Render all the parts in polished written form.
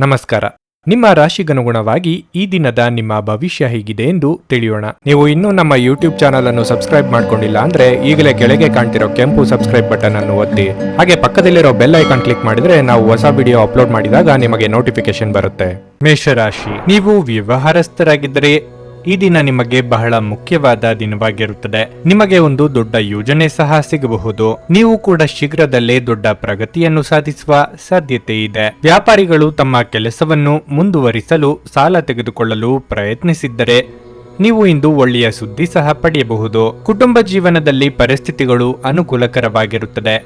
ನಮಸ್ಕಾರ. ನಿಮ್ಮ ರಾಶಿಗನುಗುಣವಾಗಿ ಈ ದಿನದ ನಿಮ್ಮ ಭವಿಷ್ಯ ಹೇಗಿದೆ ಎಂದು ತಿಳಿಯೋಣ. ನೀವು ಇನ್ನೂ ನಮ್ಮ ಯೂಟ್ಯೂಬ್ ಚಾನಲ್ ಅನ್ನು ಸಬ್ಸ್ಕ್ರೈಬ್ ಮಾಡ್ಕೊಂಡಿಲ್ಲ ಅಂದ್ರೆ ಈಗಲೇ ಕೆಳಗೆ ಕಾಣ್ತಿರೋ ಕೆಂಪು ಸಬ್ಸ್ಕ್ರೈಬ್ ಬಟನ್ ಅನ್ನು ಒತ್ತಿ. ಹಾಗೆ ಪಕ್ಕದಲ್ಲಿರೋ ಬೆಲ್ ಐಕಾನ್ ಕ್ಲಿಕ್ ಮಾಡಿದ್ರೆ ನಾವು ಹೊಸ ವಿಡಿಯೋ ಅಪ್ಲೋಡ್ ಮಾಡಿದಾಗ ನಿಮಗೆ ನೋಟಿಫಿಕೇಶನ್ ಬರುತ್ತೆ. ಮೇಷರಾಶಿ, ನೀವು ವ್ಯವಹಾರಸ್ಥರಾಗಿದ್ದರೆ ಈ ದಿನ ನಿಮಗೆ ಬಹಳ ಮುಖ್ಯವಾದ ದಿನವಾಗಿರುತ್ತದೆ. ನಿಮಗೆ ಒಂದು ದೊಡ್ಡ ಯೋಜನೆ ಸಹ ಸಿಗಬಹುದು. ನೀವು ಕೂಡ ಶೀಘ್ರದಲ್ಲೇ ದೊಡ್ಡ ಪ್ರಗತಿಯನ್ನು ಸಾಧಿಸುವ ಸಾಧ್ಯತೆ ಇದೆ. ವ್ಯಾಪಾರಿಗಳು ತಮ್ಮ ಕೆಲಸವನ್ನು ಮುಂದುವರಿಸಲು ಸಾಲ ತೆಗೆದುಕೊಳ್ಳಲು ಪ್ರಯತ್ನಿಸಿದ್ದರೆ ನೀವು ಇಂದು ಒಳ್ಳೆಯ ಸುದ್ದಿ ಸಹ ಪಡೆಯಬಹುದು. ಕುಟುಂಬ ಜೀವನದಲ್ಲಿ ಪರಿಸ್ಥಿತಿಗಳು ಅನುಕೂಲಕರವಾಗಿರುತ್ತದೆ.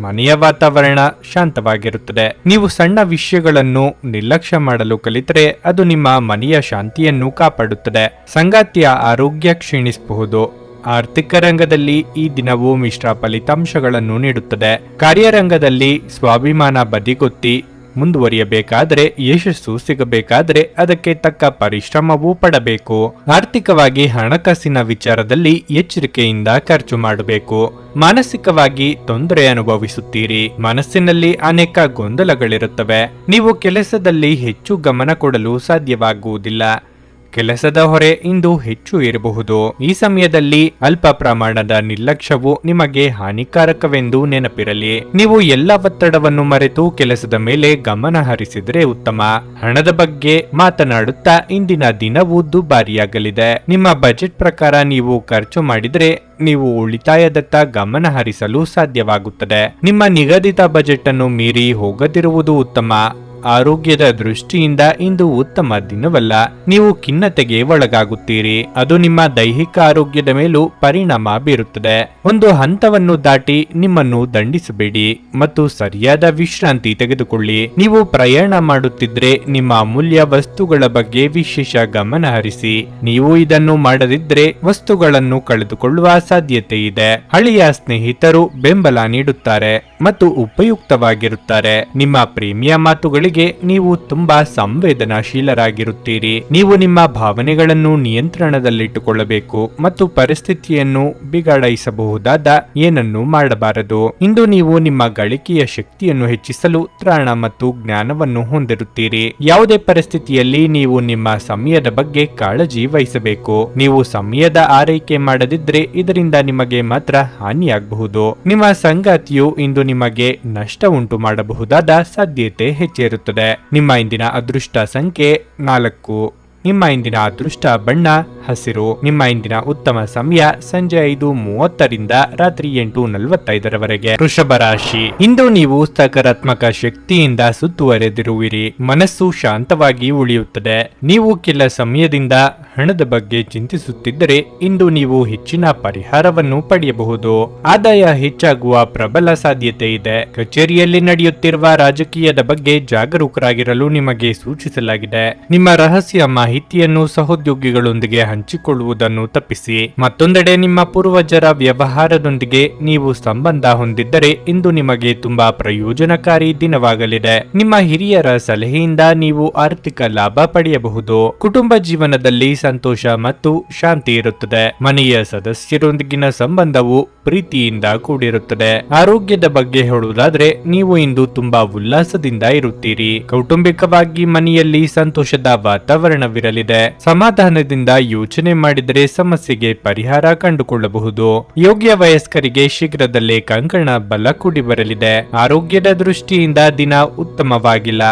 ಮನೆಯ ವಾತಾವರಣ ಶಾಂತವಾಗಿರುತ್ತದೆ. ನೀವು ಸಣ್ಣ ವಿಷಯಗಳನ್ನು ನಿರ್ಲಕ್ಷ್ಯ ಮಾಡಲು ಕಲಿತರೆ ಅದು ನಿಮ್ಮ ಮನೆಯ ಶಾಂತಿಯನ್ನು ಕಾಪಾಡುತ್ತದೆ. ಸಂಗಾತಿಯ ಆರೋಗ್ಯ ಕ್ಷೀಣಿಸಬಹುದು. ಆರ್ಥಿಕ ರಂಗದಲ್ಲಿ ಈ ದಿನವು ಮಿಶ್ರ ಫಲಿತಾಂಶಗಳನ್ನು ನೀಡುತ್ತದೆ. ಕಾರ್ಯರಂಗದಲ್ಲಿ ಸ್ವಾಭಿಮಾನ ಬದಿಗೊತ್ತಿ ಮುಂದುವರಿಯಬೇಕಾದರೆ, ಯಶಸ್ಸು ಸಿಗಬೇಕಾದರೆ ಅದಕ್ಕೆ ತಕ್ಕ ಪರಿಶ್ರಮವೂ ಪಡಬೇಕು. ಆರ್ಥಿಕವಾಗಿ ಹಣಕಾಸಿನ ವಿಚಾರದಲ್ಲಿ ಎಚ್ಚರಿಕೆಯಿಂದ ಖರ್ಚು ಮಾಡಬೇಕು. ಮಾನಸಿಕವಾಗಿ ತೊಂದರೆ ಅನುಭವಿಸುತ್ತೀರಿ. ಮನಸ್ಸಿನಲ್ಲಿ ಅನೇಕ ಗೊಂದಲಗಳಿರುತ್ತವೆ. ನೀವು ಕೆಲಸದಲ್ಲಿ ಹೆಚ್ಚು ಗಮನ ಕೊಡಲು ಸಾಧ್ಯವಾಗುವುದಿಲ್ಲ. ಕೆಲಸದ ಹೊರೆ ಇಂದು ಹೆಚ್ಚು ಇರಬಹುದು. ಈ ಸಮಯದಲ್ಲಿ ಅಲ್ಪ ಪ್ರಮಾಣದ ನಿರ್ಲಕ್ಷ್ಯವು ನಿಮಗೆ ಹಾನಿಕಾರಕವೆಂದು ನೆನಪಿರಲಿ. ನೀವು ಎಲ್ಲ ಒತ್ತಡವನ್ನು ಮರೆತು ಕೆಲಸದ ಮೇಲೆ ಗಮನ ಹರಿಸಿದರೆ ಉತ್ತಮ. ಹಣದ ಬಗ್ಗೆ ಮಾತನಾಡುತ್ತಾ ಇಂದಿನ ದಿನವೂ ದುಬಾರಿಯಾಗಲಿದೆ. ನಿಮ್ಮ ಬಜೆಟ್ ಪ್ರಕಾರ ನೀವು ಖರ್ಚು ಮಾಡಿದರೆ ನೀವು ಉಳಿತಾಯದತ್ತ ಗಮನ ಹರಿಸಲು ಸಾಧ್ಯವಾಗುತ್ತದೆ. ನಿಮ್ಮ ನಿಗದಿತ ಬಜೆಟ್ ಅನ್ನು ಮೀರಿ ಹೋಗದಿರುವುದು ಉತ್ತಮ. ಆರೋಗ್ಯದ ದೃಷ್ಟಿಯಿಂದ ಇಂದು ಉತ್ತಮ ದಿನವಲ್ಲ. ನೀವು ಖಿನ್ನತೆಗೆ ಒಳಗಾಗುತ್ತೀರಿ. ಅದು ನಿಮ್ಮ ದೈಹಿಕ ಆರೋಗ್ಯದ ಮೇಲೂ ಪರಿಣಾಮ ಬೀರುತ್ತದೆ. ಒಂದು ಹಂತವನ್ನು ದಾಟಿ ನಿಮ್ಮನ್ನು ದಂಡಿಸಬೇಡಿ ಮತ್ತು ಸರಿಯಾದ ವಿಶ್ರಾಂತಿ ತೆಗೆದುಕೊಳ್ಳಿ. ನೀವು ಪ್ರಯಾಣ ಮಾಡುತ್ತಿದ್ರೆ ನಿಮ್ಮ ಅಮೂಲ್ಯ ವಸ್ತುಗಳ ಬಗ್ಗೆ ವಿಶೇಷ ಗಮನ ಹರಿಸಿ. ನೀವು ಇದನ್ನು ಮಾಡದಿದ್ರೆ ವಸ್ತುಗಳನ್ನು ಕಳೆದುಕೊಳ್ಳುವ ಸಾಧ್ಯತೆ ಇದೆ. ಹಳೆಯ ಸ್ನೇಹಿತರು ಬೆಂಬಲ ನೀಡುತ್ತಾರೆ ಮತ್ತು ಉಪಯುಕ್ತವಾಗಿರುತ್ತಾರೆ. ನಿಮ್ಮ ಪ್ರೇಮಿಯ ಮಾತುಗಳಿಗೆ ನೀವು ತುಂಬಾ ಸಂವೇದನಾಶೀಲರಾಗಿರುತ್ತೀರಿ. ನೀವು ನಿಮ್ಮ ಭಾವನೆಗಳನ್ನು ನಿಯಂತ್ರಣದಲ್ಲಿಟ್ಟುಕೊಳ್ಳಬೇಕು ಮತ್ತು ಪರಿಸ್ಥಿತಿಯನ್ನು ಬಿಗಡಾಯಿಸಬಹುದಾದ ಏನನ್ನೂ ಮಾಡಬಾರದು. ಇಂದು ನೀವು ನಿಮ್ಮ ಗಳಿಕೆಯ ಶಕ್ತಿಯನ್ನು ಹೆಚ್ಚಿಸಲು ತ್ರಾಣ ಮತ್ತು ಜ್ಞಾನವನ್ನು ಹೊಂದಿರುತ್ತೀರಿ. ಯಾವುದೇ ಪರಿಸ್ಥಿತಿಯಲ್ಲಿ ನೀವು ನಿಮ್ಮ ಸಮಯದ ಬಗ್ಗೆ ಕಾಳಜಿ ವಹಿಸಬೇಕು. ನೀವು ಸಮಯದ ಆರೈಕೆ ಮಾಡದಿದ್ರೆ ಇದರಿಂದ ನಿಮಗೆ ಮಾತ್ರ ಹಾನಿಯಾಗಬಹುದು. ನಿಮ್ಮ ಸಂಗಾತಿಯು ಇಂದು ನಿಮಗೆ ನಷ್ಟ ಉಂಟು ಮಾಡಬಹುದಾದ ಸಾಧ್ಯತೆ ಹೆಚ್ಚಿರುತ್ತದೆ. ನಿಮ್ಮ ಇಂದಿನ ಅದೃಷ್ಟ ಸಂಖ್ಯೆ 4. ನಿಮ್ಮ ಇಂದಿನ ಅದೃಷ್ಟ ಬಣ್ಣ ಹಸಿರು. ನಿಮ್ಮ ಇಂದಿನ ಉತ್ತಮ ಸಮಯ ಸಂಜೆ 5:30ರಿಂದ ರಾತ್ರಿ 8:45ರವರೆಗೆ. ವೃಷಭ ರಾಶಿ, ಇಂದು ನೀವು ಸಕಾರಾತ್ಮಕ ಶಕ್ತಿಯಿಂದ ಸುತ್ತುವರೆದಿರುವಿರಿ. ಮನಸ್ಸು ಶಾಂತವಾಗಿ ಉಳಿಯುತ್ತದೆ. ನೀವು ಕೆಲ ಸಮಯದಿಂದ ಹಣದ ಬಗ್ಗೆ ಚಿಂತಿಸುತ್ತಿದ್ದರೆ ಇಂದು ನೀವು ಹೆಚ್ಚಿನ ಪರಿಹಾರವನ್ನು ಪಡೆಯಬಹುದು. ಆದಾಯ ಹೆಚ್ಚಾಗುವ ಪ್ರಬಲ ಸಾಧ್ಯತೆ ಇದೆ. ಕಚೇರಿಯಲ್ಲಿ ನಡೆಯುತ್ತಿರುವ ರಾಜಕೀಯದ ಬಗ್ಗೆ ಜಾಗರೂಕರಾಗಿರಲು ನಿಮಗೆ ಸೂಚಿಸಲಾಗಿದೆ. ನಿಮ್ಮ ರಹಸ್ಯ ಮಾಹಿತಿಯನ್ನು ಸಹೋದ್ಯೋಗಿಗಳೊಂದಿಗೆ ಹಂಚಿಕೊಳ್ಳುವುದನ್ನು ತಪ್ಪಿಸಿ. ಮತ್ತೊಂದೆಡೆ ನಿಮ್ಮ ಪೂರ್ವಜರ ವ್ಯವಹಾರದೊಂದಿಗೆ ನೀವು ಸಂಬಂಧ ಹೊಂದಿದ್ದರೆ ಇಂದು ನಿಮಗೆ ತುಂಬಾ ಪ್ರಯೋಜನಕಾರಿ ದಿನವಾಗಲಿದೆ. ನಿಮ್ಮ ಹಿರಿಯರ ಸಲಹೆಯಿಂದ ನೀವು ಆರ್ಥಿಕ ಲಾಭ ಪಡೆಯಬಹುದು. ಕುಟುಂಬ ಜೀವನದಲ್ಲಿ ಸಂತೋಷ ಮತ್ತು ಶಾಂತಿ ಇರುತ್ತದೆ. ಮನೆಯ ಸದಸ್ಯರೊಂದಿಗಿನ ಸಂಬಂಧವು ಪ್ರೀತಿಯಿಂದ ಕೂಡಿರುತ್ತದೆ. ಆರೋಗ್ಯದ ಬಗ್ಗೆ ಹೇಳುವುದಾದ್ರೆ ನೀವು ಇಂದು ತುಂಬಾ ಉಲ್ಲಾಸದಿಂದ ಇರುತ್ತೀರಿ. ಕೌಟುಂಬಿಕವಾಗಿ ಮನೆಯಲ್ಲಿ ಸಂತೋಷದ ವಾತಾವರಣವಿರಲಿದೆ. ಸಮಾಧಾನದಿಂದ ಯೋಚನೆ ಮಾಡಿದರೆ ಸಮಸ್ಯೆಗೆ ಪರಿಹಾರ ಕಂಡುಕೊಳ್ಳಬಹುದು. ಯೋಗ್ಯ ವಯಸ್ಕರಿಗೆ ಶೀಘ್ರದಲ್ಲೇ ಕಂಕಣ ಬಲ ಕೂಡಿ ಬರಲಿದೆ. ಆರೋಗ್ಯದ ದೃಷ್ಟಿಯಿಂದ ದಿನ ಉತ್ತಮವಾಗಿಲ್ಲ.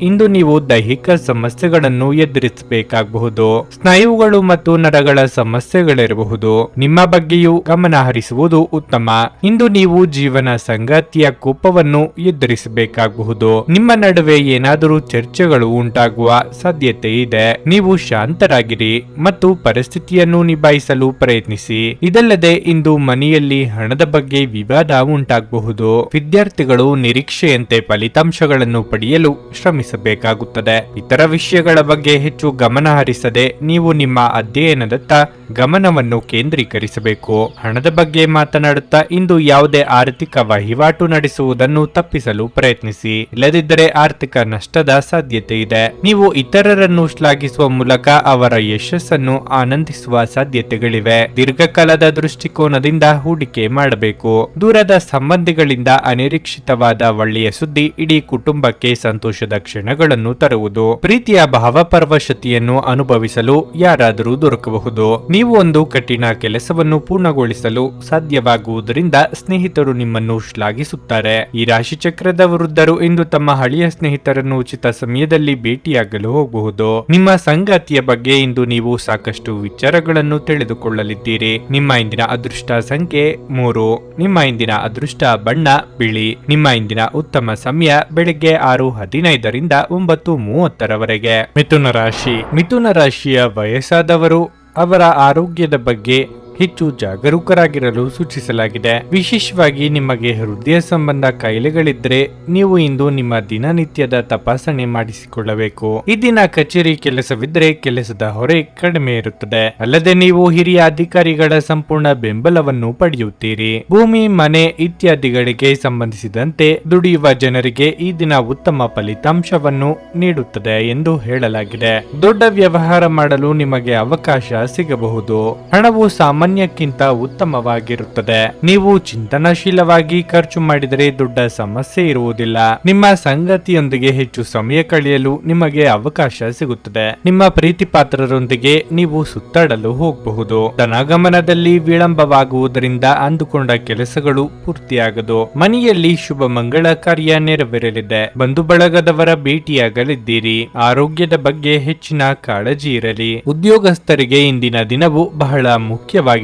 ಇಂದು ನೀವು ದೈಹಿಕ ಸಮಸ್ಯೆಗಳನ್ನು ಎದುರಿಸಬೇಕಾಗಬಹುದು. ಸ್ನಾಯುಗಳು ಮತ್ತು ನರಗಳ ಸಮಸ್ಯೆಗಳಿರಬಹುದು. ನಿಮ್ಮ ಬಗ್ಗೆಯೂ ಗಮನ ಹರಿಸುವುದು ಉತ್ತಮ. ಇಂದು ನೀವು ಜೀವನ ಸಂಗಾತಿಯ ಕೋಪವನ್ನು ಎದುರಿಸಬೇಕಾಗಬಹುದು. ನಿಮ್ಮ ನಡುವೆ ಏನಾದರೂ ಚರ್ಚೆಗಳು ಉಂಟಾಗುವ ಸಾಧ್ಯತೆ ಇದೆ. ನೀವು ಶಾಂತರಾಗಿರಿ ಮತ್ತು ಪರಿಸ್ಥಿತಿಯನ್ನು ನಿಭಾಯಿಸಲು ಪ್ರಯತ್ನಿಸಿ. ಇದಲ್ಲದೆ ಇಂದು ಮನೆಯಲ್ಲಿ ಹಣದ ಬಗ್ಗೆ ವಿವಾದ ಉಂಟಾಗಬಹುದು. ವಿದ್ಯಾರ್ಥಿಗಳು ನಿರೀಕ್ಷೆಯಂತೆ ಫಲಿತಾಂಶಗಳನ್ನು ಪಡೆಯಲು ಶ್ರಮಿಸಬೇಕಾಗುತ್ತದೆ. ಇತರ ವಿಷಯಗಳ ಬಗ್ಗೆ ಹೆಚ್ಚು ಗಮನ ಹರಿಸದೆ ನೀವು ನಿಮ್ಮ ಅಧ್ಯಯನದತ್ತ ಗಮನವನ್ನು ಕೇಂದ್ರೀಕರಿಸಬೇಕು. ಹಣದ ಬಗ್ಗೆ ಮಾತನಾಡುತ್ತಾ ಇಂದು ಯಾವುದೇ ಆರ್ಥಿಕ ವಹಿವಾಟು ನಡೆಸುವುದನ್ನು ತಪ್ಪಿಸಲು ಪ್ರಯತ್ನಿಸಿ. ಇಲ್ಲದಿದ್ದರೆ ಆರ್ಥಿಕ ನಷ್ಟದ ಸಾಧ್ಯತೆ ಇದೆ. ನೀವು ಇತರರನ್ನು ಶ್ಲಾಘಿಸುವ ಮೂಲಕ ಅವರ ಯಶಸ್ಸನ್ನು ಆನಂದಿಸುವ ಸಾಧ್ಯತೆಗಳಿವೆ. ದೀರ್ಘಕಾಲದ ದೃಷ್ಟಿಕೋನದಿಂದ ಹೂಡಿಕೆ ಮಾಡಬೇಕು. ದೂರದ ಸಂಬಂಧಿಗಳಿಂದ ಅನಿರೀಕ್ಷಿತವಾದ ಒಳ್ಳೆಯ ಸುದ್ದಿ ಇಡೀ ಕುಟುಂಬಕ್ಕೆ ಸಂತೋಷದ ಕ್ಷಣ ಕ್ಷಣಗಳನ್ನು ತರುವುದು. ಪ್ರೀತಿಯ ಭಾವಪರವಶತೆಯನ್ನು ಅನುಭವಿಸಲು ಯಾರಾದರೂ ದೊರಕಬಹುದು. ನೀವು ಒಂದು ಕಠಿಣ ಕೆಲಸವನ್ನು ಪೂರ್ಣಗೊಳಿಸಲು ಸಾಧ್ಯವಾಗುವುದರಿಂದ ಸ್ನೇಹಿತರು ನಿಮ್ಮನ್ನು ಶ್ಲಾಘಿಸುತ್ತಾರೆ. ಈ ರಾಶಿಚಕ್ರದ ವೃದ್ಧರು ಇಂದು ತಮ್ಮ ಹಳೆಯ ಸ್ನೇಹಿತರನ್ನು ಉಚಿತ ಸಮಯದಲ್ಲಿ ಭೇಟಿಯಾಗಲು ಹೋಗಬಹುದು. ನಿಮ್ಮ ಸಂಗಾತಿಯ ಬಗ್ಗೆ ಇಂದು ನೀವು ಸಾಕಷ್ಟು ವಿಚಾರಗಳನ್ನು ತಿಳಿದುಕೊಳ್ಳಲಿದ್ದೀರಿ. ನಿಮ್ಮ ಇಂದಿನ ಅದೃಷ್ಟ ಸಂಖ್ಯೆ 3. ನಿಮ್ಮ ಇಂದಿನ ಅದೃಷ್ಟ ಬಣ್ಣ ಬಿಳಿ. ನಿಮ್ಮ ಇಂದಿನ ಉತ್ತಮ ಸಮಯ ಬೆಳಿಗ್ಗೆ 6:15 9:30 ಮಿಥುನ ರಾಶಿಯ ವಯಸ್ಸಾದವರು ಅವರ ಆರೋಗ್ಯದ ಬಗ್ಗೆ ಹೆಚ್ಚು ಜಾಗರೂಕರಾಗಿರಲು ಸೂಚಿಸಲಾಗಿದೆ. ವಿಶೇಷವಾಗಿ ನಿಮಗೆ ಹೃದಯ ಸಂಬಂಧ ಕಾಯಿಲೆಗಳಿದ್ದರೆ ನೀವು ಇಂದು ನಿಮ್ಮ ದಿನನಿತ್ಯದ ತಪಾಸಣೆ ಮಾಡಿಸಿಕೊಳ್ಳಬೇಕು. ಈ ದಿನ ಕಚೇರಿ ಕೆಲಸವಿದ್ದರೆ ಕೆಲಸದ ಹೊರೆ ಕಡಿಮೆ ಇರುತ್ತದೆ. ಅಲ್ಲದೆ ನೀವು ಹಿರಿಯ ಅಧಿಕಾರಿಗಳ ಸಂಪೂರ್ಣ ಬೆಂಬಲವನ್ನು ಪಡೆಯುತ್ತೀರಿ. ಭೂಮಿ, ಮನೆ ಇತ್ಯಾದಿಗಳಿಗೆ ಸಂಬಂಧಿಸಿದಂತೆ ದುಡಿಯುವ ಜನರಿಗೆ ಈ ದಿನ ಉತ್ತಮ ಫಲಿತಾಂಶವನ್ನು ನೀಡುತ್ತದೆ ಎಂದು ಹೇಳಲಾಗಿದೆ. ದೊಡ್ಡ ವ್ಯವಹಾರ ಮಾಡಲು ನಿಮಗೆ ಅವಕಾಶ ಸಿಗಬಹುದು. ಹಣವು ಸಾಮಾನ್ಯಕ್ಕಿಂತ ಉತ್ತಮವಾಗಿರುತ್ತದೆ. ನೀವು ಚಿಂತನಶೀಲವಾಗಿ ಖರ್ಚು ಮಾಡಿದರೆ ದೊಡ್ಡ ಸಮಸ್ಯೆ ಇರುವುದಿಲ್ಲ. ನಿಮ್ಮ ಸಂಗಾತಿಯೊಂದಿಗೆ ಹೆಚ್ಚು ಸಮಯ ಕಳೆಯಲು ನಿಮಗೆ ಅವಕಾಶ ಸಿಗುತ್ತದೆ. ನಿಮ್ಮ ಪ್ರೀತಿ ಪಾತ್ರರೊಂದಿಗೆ ನೀವು ಸುತ್ತಾಡಲು ಹೋಗಬಹುದು. ಧನಾಗಮನದಲ್ಲಿ ವಿಳಂಬವಾಗುವುದರಿಂದ ಅಂದುಕೊಂಡ ಕೆಲಸಗಳು ಪೂರ್ತಿಯಾಗದು. ಮನೆಯಲ್ಲಿ ಶುಭ ಮಂಗಳ ಕಾರ್ಯ ನೆರವೇರಲಿದೆ. ಬಂಧು ಬಳಗದವರ ಭೇಟಿಯಾಗಲಿದ್ದೀರಿ. ಆರೋಗ್ಯದ ಬಗ್ಗೆ ಹೆಚ್ಚಿನ ಕಾಳಜಿ ಇರಲಿ. ಉದ್ಯೋಗಸ್ಥರಿಗೆ ಇಂದಿನ ದಿನವು ಬಹಳ ಮುಖ್ಯವಾಗಿರುತ್ತದೆ.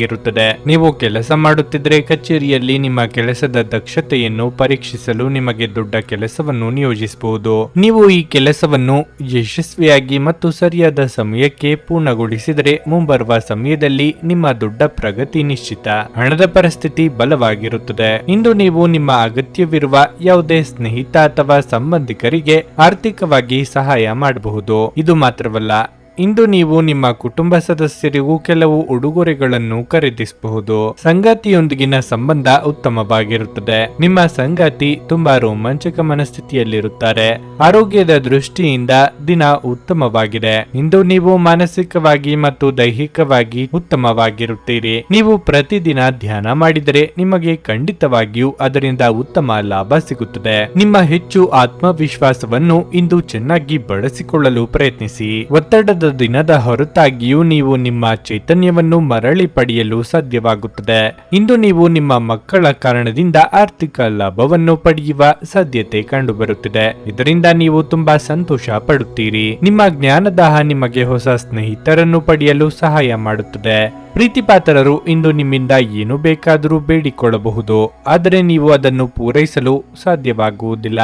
ನೀವು ಕೆಲಸ ಮಾಡುತ್ತಿದ್ದರೆ ಕಚೇರಿಯಲ್ಲಿ ನಿಮ್ಮ ಕೆಲಸದ ದಕ್ಷತೆಯನ್ನು ಪರೀಕ್ಷಿಸಲು ನಿಮಗೆ ದೊಡ್ಡ ಕೆಲಸವನ್ನು ನಿಯೋಜಿಸಬಹುದು. ನೀವು ಈ ಕೆಲಸವನ್ನು ಯಶಸ್ವಿಯಾಗಿ ಮತ್ತು ಸರಿಯಾದ ಸಮಯಕ್ಕೆ ಪೂರ್ಣಗೊಳಿಸಿದರೆ ಮುಂಬರುವ ಸಮಯದಲ್ಲಿ ನಿಮ್ಮ ದೊಡ್ಡ ಪ್ರಗತಿ ನಿಶ್ಚಿತ. ಹಣದ ಪರಿಸ್ಥಿತಿ ಬಲವಾಗಿರುತ್ತದೆ. ಇಂದು ನೀವು ನಿಮ್ಮ ಅಗತ್ಯವಿರುವ ಯಾವುದೇ ಸ್ನೇಹಿತ ಅಥವಾ ಸಂಬಂಧಿಕರಿಗೆ ಆರ್ಥಿಕವಾಗಿ ಸಹಾಯ ಮಾಡಬಹುದು. ಇದು ಮಾತ್ರವಲ್ಲ, ಇಂದು ನೀವು ನಿಮ್ಮ ಕುಟುಂಬ ಸದಸ್ಯರಿಗೂ ಕೆಲವು ಉಡುಗೊರೆಗಳನ್ನು ಖರೀದಿಸಬಹುದು. ಸಂಗಾತಿಯೊಂದಿಗಿನ ಸಂಬಂಧ ಉತ್ತಮವಾಗಿರುತ್ತದೆ. ನಿಮ್ಮ ಸಂಗಾತಿ ತುಂಬಾ ರೋಮಾಂಚಕ ಮನಸ್ಥಿತಿಯಲ್ಲಿರುತ್ತಾರೆ. ಆರೋಗ್ಯದ ದೃಷ್ಟಿಯಿಂದ ದಿನ ಉತ್ತಮವಾಗಿದೆ. ಇಂದು ನೀವು ಮಾನಸಿಕವಾಗಿ ಮತ್ತು ದೈಹಿಕವಾಗಿ ಉತ್ತಮವಾಗಿರುತ್ತೀರಿ. ನೀವು ಪ್ರತಿದಿನ ಧ್ಯಾನ ಮಾಡಿದರೆ ನಿಮಗೆ ಖಂಡಿತವಾಗಿಯೂ ಅದರಿಂದ ಉತ್ತಮ ಲಾಭ ಸಿಗುತ್ತದೆ. ನಿಮ್ಮ ಹೆಚ್ಚು ಆತ್ಮವಿಶ್ವಾಸವನ್ನು ಇಂದು ಚೆನ್ನಾಗಿ ಬಳಸಿಕೊಳ್ಳಲು ಪ್ರಯತ್ನಿಸಿ. ಒತ್ತಡದ ದಿನದ ಹೊರತಾಗಿಯೂ ನೀವು ನಿಮ್ಮ ಚೈತನ್ಯವನ್ನು ಮರಳಿ ಪಡೆಯಲು ಸಾಧ್ಯವಾಗುತ್ತದೆ. ಇಂದು ನೀವು ನಿಮ್ಮ ಮಕ್ಕಳ ಕಾರಣದಿಂದ ಆರ್ಥಿಕ ಲಾಭವನ್ನು ಪಡೆಯುವ ಸಾಧ್ಯತೆ ಕಂಡುಬರುತ್ತಿದೆ. ಇದರಿಂದ ನೀವು ತುಂಬಾ ಸಂತೋಷ ಪಡುತ್ತೀರಿ. ನಿಮ್ಮ ಜ್ಞಾನದಾಹ ನಿಮಗೆ ಹೊಸ ಸ್ನೇಹಿತರನ್ನು ಪಡೆಯಲು ಸಹಾಯ ಮಾಡುತ್ತದೆ. ಪ್ರೀತಿಪಾತ್ರರು ಇಂದು ನಿಮ್ಮಿಂದ ಏನು ಬೇಕಾದರೂ ಬೇಡಿಕೊಳ್ಳಬಹುದು, ಆದರೆ ನೀವು ಅದನ್ನು ಪೂರೈಸಲು ಸಾಧ್ಯವಾಗುವುದಿಲ್ಲ.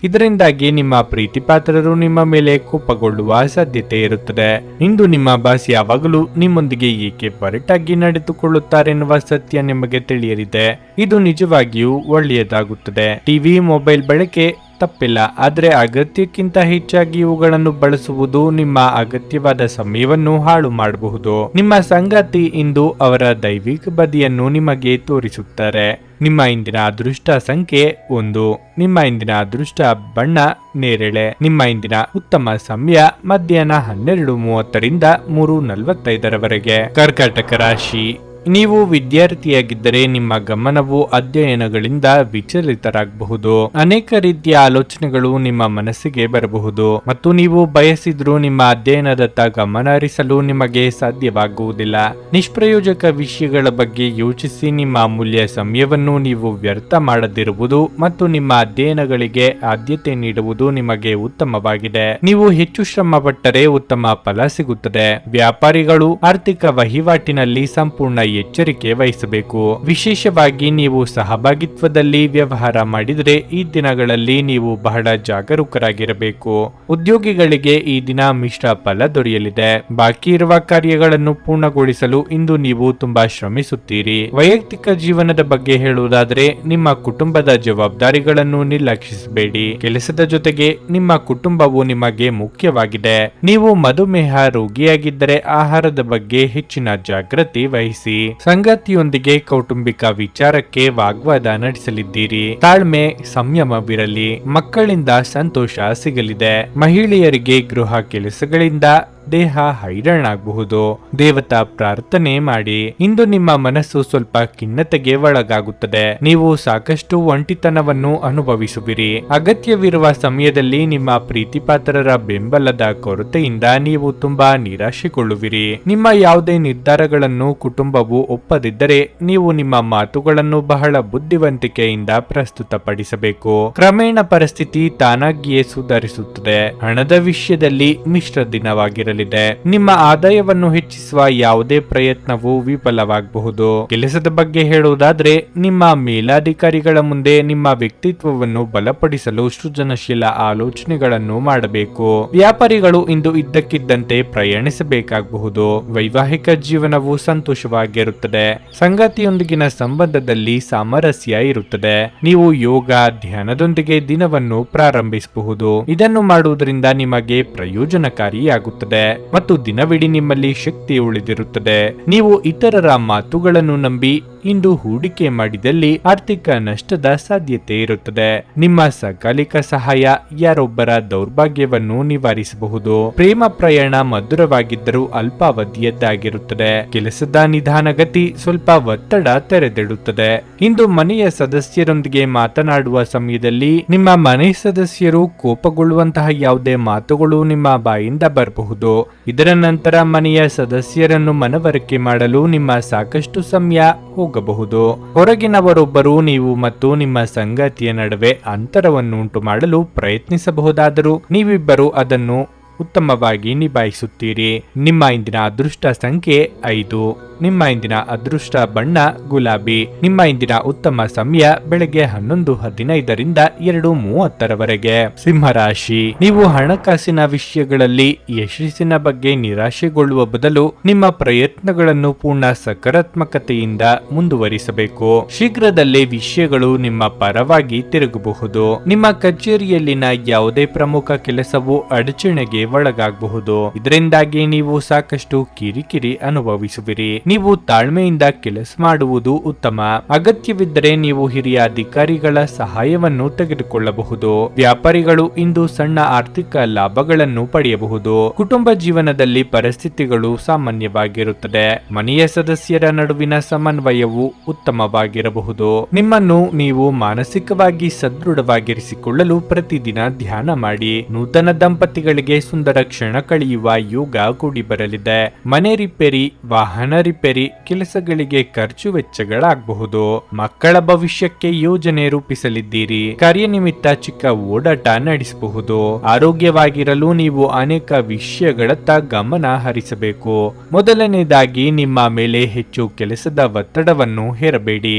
ಇದರಿಂದಾಗಿ ನಿಮ್ಮ ಪ್ರೀತಿಪಾತ್ರರು ನಿಮ್ಮ ಮೇಲೆ ಕೋಪಗೊಳ್ಳುವ ಸಾಧ್ಯತೆ ಇರುತ್ತದೆ. ಇಂದು ನಿಮ್ಮ ಬಾಸ್ ಯಾವಾಗಲೂ ನಿಮ್ಮೊಂದಿಗೆ ಏಕೆ ಒರಟಾಗಿ ನಡೆದುಕೊಳ್ಳುತ್ತಾರೆನ್ನುವ ಸತ್ಯ ನಿಮಗೆ ತಿಳಿಯಲಿದೆ. ಇದು ನಿಜವಾಗಿಯೂ ಒಳ್ಳೆಯದಾಗುತ್ತದೆ. ಟಿವಿ, ಮೊಬೈಲ್ ಬಳಕೆ ತಪ್ಪಿಲ್ಲ, ಆದರೆ ಅಗತ್ಯಕ್ಕಿಂತ ಹೆಚ್ಚಾಗಿ ಇವುಗಳನ್ನು ಬಳಸುವುದು ನಿಮ್ಮ ಅಗತ್ಯವಾದ ಸಮಯವನ್ನು ಹಾಳು ಮಾಡಬಹುದು. ನಿಮ್ಮ ಸಂಗಾತಿ ಇಂದು ಅವರ ದೈವಿಕ ಬದಿಯನ್ನು ನಿಮಗೆ ತೋರಿಸುತ್ತಾರೆ. ನಿಮ್ಮ ಇಂದಿನ ಅದೃಷ್ಟ ಸಂಖ್ಯೆ 1. ನಿಮ್ಮ ಇಂದಿನ ಅದೃಷ್ಟ ಬಣ್ಣ ನೇರಳೆ. ನಿಮ್ಮ ಇಂದಿನ ಉತ್ತಮ ಸಮಯ ಮಧ್ಯಾಹ್ನ 12:30 3:45 ಕರ್ಕಾಟಕ ರಾಶಿ. ನೀವು ವಿದ್ಯಾರ್ಥಿಯಾಗಿದ್ದರೆ ನಿಮ್ಮ ಗಮನವು ಅಧ್ಯಯನಗಳಿಂದ ವಿಚಲಿತರಾಗಬಹುದು. ಅನೇಕ ರೀತಿಯ ಆಲೋಚನೆಗಳು ನಿಮ್ಮ ಮನಸ್ಸಿಗೆ ಬರಬಹುದು ಮತ್ತು ನೀವು ಬಯಸಿದ್ರೂ ನಿಮ್ಮ ಅಧ್ಯಯನದತ್ತ ಗಮನ ಹರಿಸಲು ನಿಮಗೆ ಸಾಧ್ಯವಾಗುವುದಿಲ್ಲ. ನಿಷ್ಪ್ರಯೋಜಕ ವಿಷಯಗಳ ಬಗ್ಗೆ ಯೋಚಿಸಿ ನಿಮ್ಮ ಅಮೂಲ್ಯ ಸಮಯವನ್ನು ನೀವು ವ್ಯರ್ಥ ಮಾಡದಿರುವುದು ಮತ್ತು ನಿಮ್ಮ ಅಧ್ಯಯನಗಳಿಗೆ ಆದ್ಯತೆ ನೀಡುವುದು ನಿಮಗೆ ಉತ್ತಮವಾಗಿದೆ. ನೀವು ಹೆಚ್ಚು ಶ್ರಮ ಪಟ್ಟರೆ ಉತ್ತಮ ಫಲ ಸಿಗುತ್ತದೆ. ವ್ಯಾಪಾರಿಗಳು ಆರ್ಥಿಕ ವಹಿವಾಟಿನಲ್ಲಿ ಸಂಪೂರ್ಣ ಎಚ್ಚರಿಕೆ ವಹಿಸಬೇಕು. ವಿಶೇಷವಾಗಿ ನೀವು ಸಹಭಾಗಿತ್ವದಲ್ಲಿ ವ್ಯವಹಾರ ಮಾಡಿದರೆ ಈ ದಿನಗಳಲ್ಲಿ ನೀವು ಬಹಳ ಜಾಗರೂಕರಾಗಿರಬೇಕು. ಉದ್ಯೋಗಿಗಳಿಗೆ ಈ ದಿನ ಮಿಶ್ರ ಫಲ ದೊರೆಯಲಿದೆ. ಬಾಕಿ ಇರುವ ಕಾರ್ಯಗಳನ್ನು ಪೂರ್ಣಗೊಳಿಸಲು ಇಂದು ನೀವು ತುಂಬಾ ಶ್ರಮಿಸುತ್ತೀರಿ. ವೈಯಕ್ತಿಕ ಜೀವನದ ಬಗ್ಗೆ ಹೇಳುವುದಾದರೆ ನಿಮ್ಮ ಕುಟುಂಬದ ಜವಾಬ್ದಾರಿಗಳನ್ನು ನಿರ್ಲಕ್ಷಿಸಬೇಡಿ. ಕೆಲಸದ ಜೊತೆಗೆ ನಿಮ್ಮ ಕುಟುಂಬವು ನಿಮಗೆ ಮುಖ್ಯವಾಗಿದೆ. ನೀವು ಮಧುಮೇಹ ರೋಗಿಯಾಗಿದ್ದರೆ ಆಹಾರದ ಬಗ್ಗೆ ಹೆಚ್ಚಿನ ಜಾಗೃತಿ ವಹಿಸಿ. ಸಂಗಾತಿಯೊಂದಿಗೆ ಕೌಟುಂಬಿಕ ವಿಚಾರಕ್ಕೆ ವಾಗ್ವಾದ ನಡೆಸಲಿದ್ದೀರಿ. ತಾಳ್ಮೆ, ಸಂಯಮವಿರಲಿ. ಮಕ್ಕಳಿಂದ ಸಂತೋಷ ಸಿಗಲಿದೆ. ಮಹಿಳೆಯರಿಗೆ ಗೃಹ ಕೆಲಸಗಳಿಂದ ದೇಹ ಹೈರಾಣಾಗಬಹುದು. ದೇವತಾ ಪ್ರಾರ್ಥನೆ ಮಾಡಿ. ಇಂದು ನಿಮ್ಮ ಮನಸ್ಸು ಸ್ವಲ್ಪ ಖಿನ್ನತೆಗೆ ಒಳಗಾಗುತ್ತದೆ. ನೀವು ಸಾಕಷ್ಟು ಒಂಟಿತನವನ್ನು ಅನುಭವಿಸುವಿರಿ. ಅಗತ್ಯವಿರುವ ಸಮಯದಲ್ಲಿ ನಿಮ್ಮ ಪ್ರೀತಿಪಾತ್ರರ ಬೆಂಬಲದ ಕೊರತೆಯಿಂದ ನೀವು ತುಂಬಾ ನಿರಾಶೆಗೊಳ್ಳುವಿರಿ. ನಿಮ್ಮ ಯಾವುದೇ ನಿರ್ಧಾರಗಳನ್ನು ಕುಟುಂಬವು ಒಪ್ಪದಿದ್ದರೆ ನೀವು ನಿಮ್ಮ ಮಾತುಗಳನ್ನು ಬಹಳ ಬುದ್ಧಿವಂತಿಕೆಯಿಂದ ಪ್ರಸ್ತುತಪಡಿಸಬೇಕು. ಕ್ರಮೇಣ ಪರಿಸ್ಥಿತಿ ತಾನಾಗಿಯೇ ಸುಧಾರಿಸುತ್ತದೆ. ಹಣದ ವಿಷಯದಲ್ಲಿ ಮಿಶ್ರ ದಿನವಾಗಿರಲಿದೆ. ನಿಮ್ಮ ಆದಾಯವನ್ನು ಹೆಚ್ಚಿಸುವ ಯಾವುದೇ ಪ್ರಯತ್ನವು ವಿಫಲವಾಗಬಹುದು. ಕೆಲಸದ ಬಗ್ಗೆ ಹೇಳುವುದಾದ್ರೆ, ನಿಮ್ಮ ಮೇಲಾಧಿಕಾರಿಗಳ ಮುಂದೆ ನಿಮ್ಮ ವ್ಯಕ್ತಿತ್ವವನ್ನು ಬಲಪಡಿಸಲು ಸೃಜನಶೀಲ ಆಲೋಚನೆಗಳನ್ನು ಮಾಡಬೇಕು. ವ್ಯಾಪಾರಿಗಳು ಇಂದು ಇದ್ದಕ್ಕಿದ್ದಂತೆ ಪ್ರಯಾಣಿಸಬೇಕಾಗಬಹುದು. ವೈವಾಹಿಕ ಜೀವನವು ಸಂತೋಷವಾಗಿರುತ್ತದೆ. ಸಂಗಾತಿಯೊಂದಿಗಿನ ಸಂಬಂಧದಲ್ಲಿ ಸಾಮರಸ್ಯ ಇರುತ್ತದೆ. ನೀವು ಯೋಗ ಧ್ಯಾನದೊಂದಿಗೆ ದಿನವನ್ನು ಪ್ರಾರಂಭಿಸಬಹುದು. ಇದನ್ನು ಮಾಡುವುದರಿಂದ ನಿಮಗೆ ಪ್ರಯೋಜನಕಾರಿಯಾಗುತ್ತದೆ ಮತ್ತು ದಿನವಿಡೀ ನಿಮ್ಮಲ್ಲಿ ಶಕ್ತಿ ಉಳಿದಿರುತ್ತದೆ. ನೀವು ಇತರರ ಮಾತುಗಳನ್ನು ನಂಬಿ ಇಂದು ಹೂಡಿಕೆ ಮಾಡಿದಲ್ಲಿ ಆರ್ಥಿಕ ನಷ್ಟದ ಸಾಧ್ಯತೆ ಇರುತ್ತದೆ. ನಿಮ್ಮ ಸಕಾಲಿಕ ಸಹಾಯ ಯಾರೊಬ್ಬರ ದೌರ್ಭಾಗ್ಯವನ್ನು ನಿವಾರಿಸಬಹುದು. ಪ್ರೇಮ ಪ್ರಯಾಣ ಮಧುರವಾಗಿದ್ದರೂ ಅಲ್ಪಾವಧಿಯದ್ದಾಗಿರುತ್ತದೆ. ಕೆಲಸದ ನಿಧಾನಗತಿ ಸ್ವಲ್ಪ ಒತ್ತಡ ತೆರೆದಿಡುತ್ತದೆ. ಇಂದು ಮನೆಯ ಸದಸ್ಯರೊಂದಿಗೆ ಮಾತನಾಡುವ ಸಮಯದಲ್ಲಿ ನಿಮ್ಮ ಮನೆ ಸದಸ್ಯರು ಕೋಪಗೊಳ್ಳುವಂತಹ ಯಾವುದೇ ಮಾತುಗಳು ನಿಮ್ಮ ಬಾಯಿಂದ ಬರಬಹುದು. ಇದರ ನಂತರ ಮನೆಯ ಸದಸ್ಯರನ್ನು ಮನವರಿಕೆ ಮಾಡಲು ನಿಮ್ಮ ಸಾಕಷ್ಟು ಸಮಯ ಹೋಗಬಹುದು. ಹೊರಗಿನವರೊಬ್ಬರು ನೀವು ಮತ್ತು ನಿಮ್ಮ ಸಂಗಾತಿಯ ನಡುವೆ ಅಂತರವನ್ನು ಉಂಟು ಮಾಡಲು ಪ್ರಯತ್ನಿಸಬಹುದಾದರೂ ನೀವಿಬ್ಬರು ಅದನ್ನು ಉತ್ತಮವಾಗಿ ನಿಭಾಯಿಸುತ್ತೀರಿ. ನಿಮ್ಮ ಇಂದಿನ ಅದೃಷ್ಟ ಸಂಖ್ಯೆ 5. ನಿಮ್ಮ ಇಂದಿನ ಅದೃಷ್ಟ ಬಣ್ಣ ಗುಲಾಬಿ. ನಿಮ್ಮ ಇಂದಿನ ಉತ್ತಮ ಸಮಯ ಬೆಳಗ್ಗೆ 11:15 ರಿಂದ 2:30 ಸಿಂಹರಾಶಿ. ನೀವು ಹಣಕಾಸಿನ ವಿಷಯಗಳಲ್ಲಿ ಯಶಸ್ಸಿನ ಬಗ್ಗೆ ನಿರಾಶೆಗೊಳ್ಳುವ ಬದಲು ನಿಮ್ಮ ಪ್ರಯತ್ನಗಳನ್ನು ಪೂರ್ಣ ಸಕಾರಾತ್ಮಕತೆಯಿಂದ ಮುಂದುವರಿಸಬೇಕು. ಶೀಘ್ರದಲ್ಲೇ ವಿಷಯಗಳು ನಿಮ್ಮ ಪರವಾಗಿ ತಿರುಗಬಹುದು. ನಿಮ್ಮ ಕಚೇರಿಯಲ್ಲಿನ ಯಾವುದೇ ಪ್ರಮುಖ ಕೆಲಸವು ಅಡಚಣೆಗೆ ಒಳಗಾಗಬಹುದು. ಇದರಿಂದಾಗಿ ನೀವು ಸಾಕಷ್ಟು ಕಿರಿಕಿರಿ ಅನುಭವಿಸುವಿರಿ. ನೀವು ತಾಳ್ಮೆಯಿಂದ ಕೆಲಸ ಮಾಡುವುದು ಉತ್ತಮ. ಅಗತ್ಯವಿದ್ದರೆ ನೀವು ಹಿರಿಯ ಅಧಿಕಾರಿಗಳ ಸಹಾಯವನ್ನು ತೆಗೆದುಕೊಳ್ಳಬಹುದು. ವ್ಯಾಪಾರಿಗಳು ಇಂದು ಸಣ್ಣ ಆರ್ಥಿಕ ಲಾಭಗಳನ್ನು ಪಡೆಯಬಹುದು. ಕುಟುಂಬ ಜೀವನದಲ್ಲಿ ಪರಿಸ್ಥಿತಿಗಳು ಸಾಮಾನ್ಯವಾಗಿರುತ್ತದೆ. ಮನೆಯ ಸದಸ್ಯರ ನಡುವಿನ ಸಮನ್ವಯವು ಉತ್ತಮವಾಗಿರಬಹುದು. ನಿಮ್ಮನ್ನು ನೀವು ಮಾನಸಿಕವಾಗಿ ಸದೃಢವಾಗಿರಿಸಿಕೊಳ್ಳಲು ಪ್ರತಿದಿನ ಧ್ಯಾನ ಮಾಡಿ. ನೂತನ ದಂಪತಿಗಳಿಗೆ ಸುಂದರ ಕ್ಷಣ ಕಳೆಯುವ ಯೋಗ ಕೂಡಿ ಬರಲಿದೆ. ಮನೆ ರಿಪೇರಿ, ವಾಹನ ರಿಪೇರಿ ಕೆಲಸಗಳಿಗೆ ಖರ್ಚು ವೆಚ್ಚಗಳಾಗಬಹುದು. ಮಕ್ಕಳ ಭವಿಷ್ಯಕ್ಕೆ ಯೋಜನೆ ರೂಪಿಸಲಿದ್ದೀರಿ. ಕಾರ್ಯನಿಮಿತ್ತ ಚಿಕ್ಕ ಓಡಾಟ ನಡೆಸಬಹುದು. ಆರೋಗ್ಯವಾಗಿರಲು ನೀವು ಅನೇಕ ವಿಷಯಗಳತ್ತ ಗಮನ ಹರಿಸಬೇಕು. ಮೊದಲನೇದಾಗಿ ನಿಮ್ಮ ಮೇಲೆ ಹೆಚ್ಚು ಕೆಲಸದ ಒತ್ತಡವನ್ನು ಹೇರಬೇಡಿ.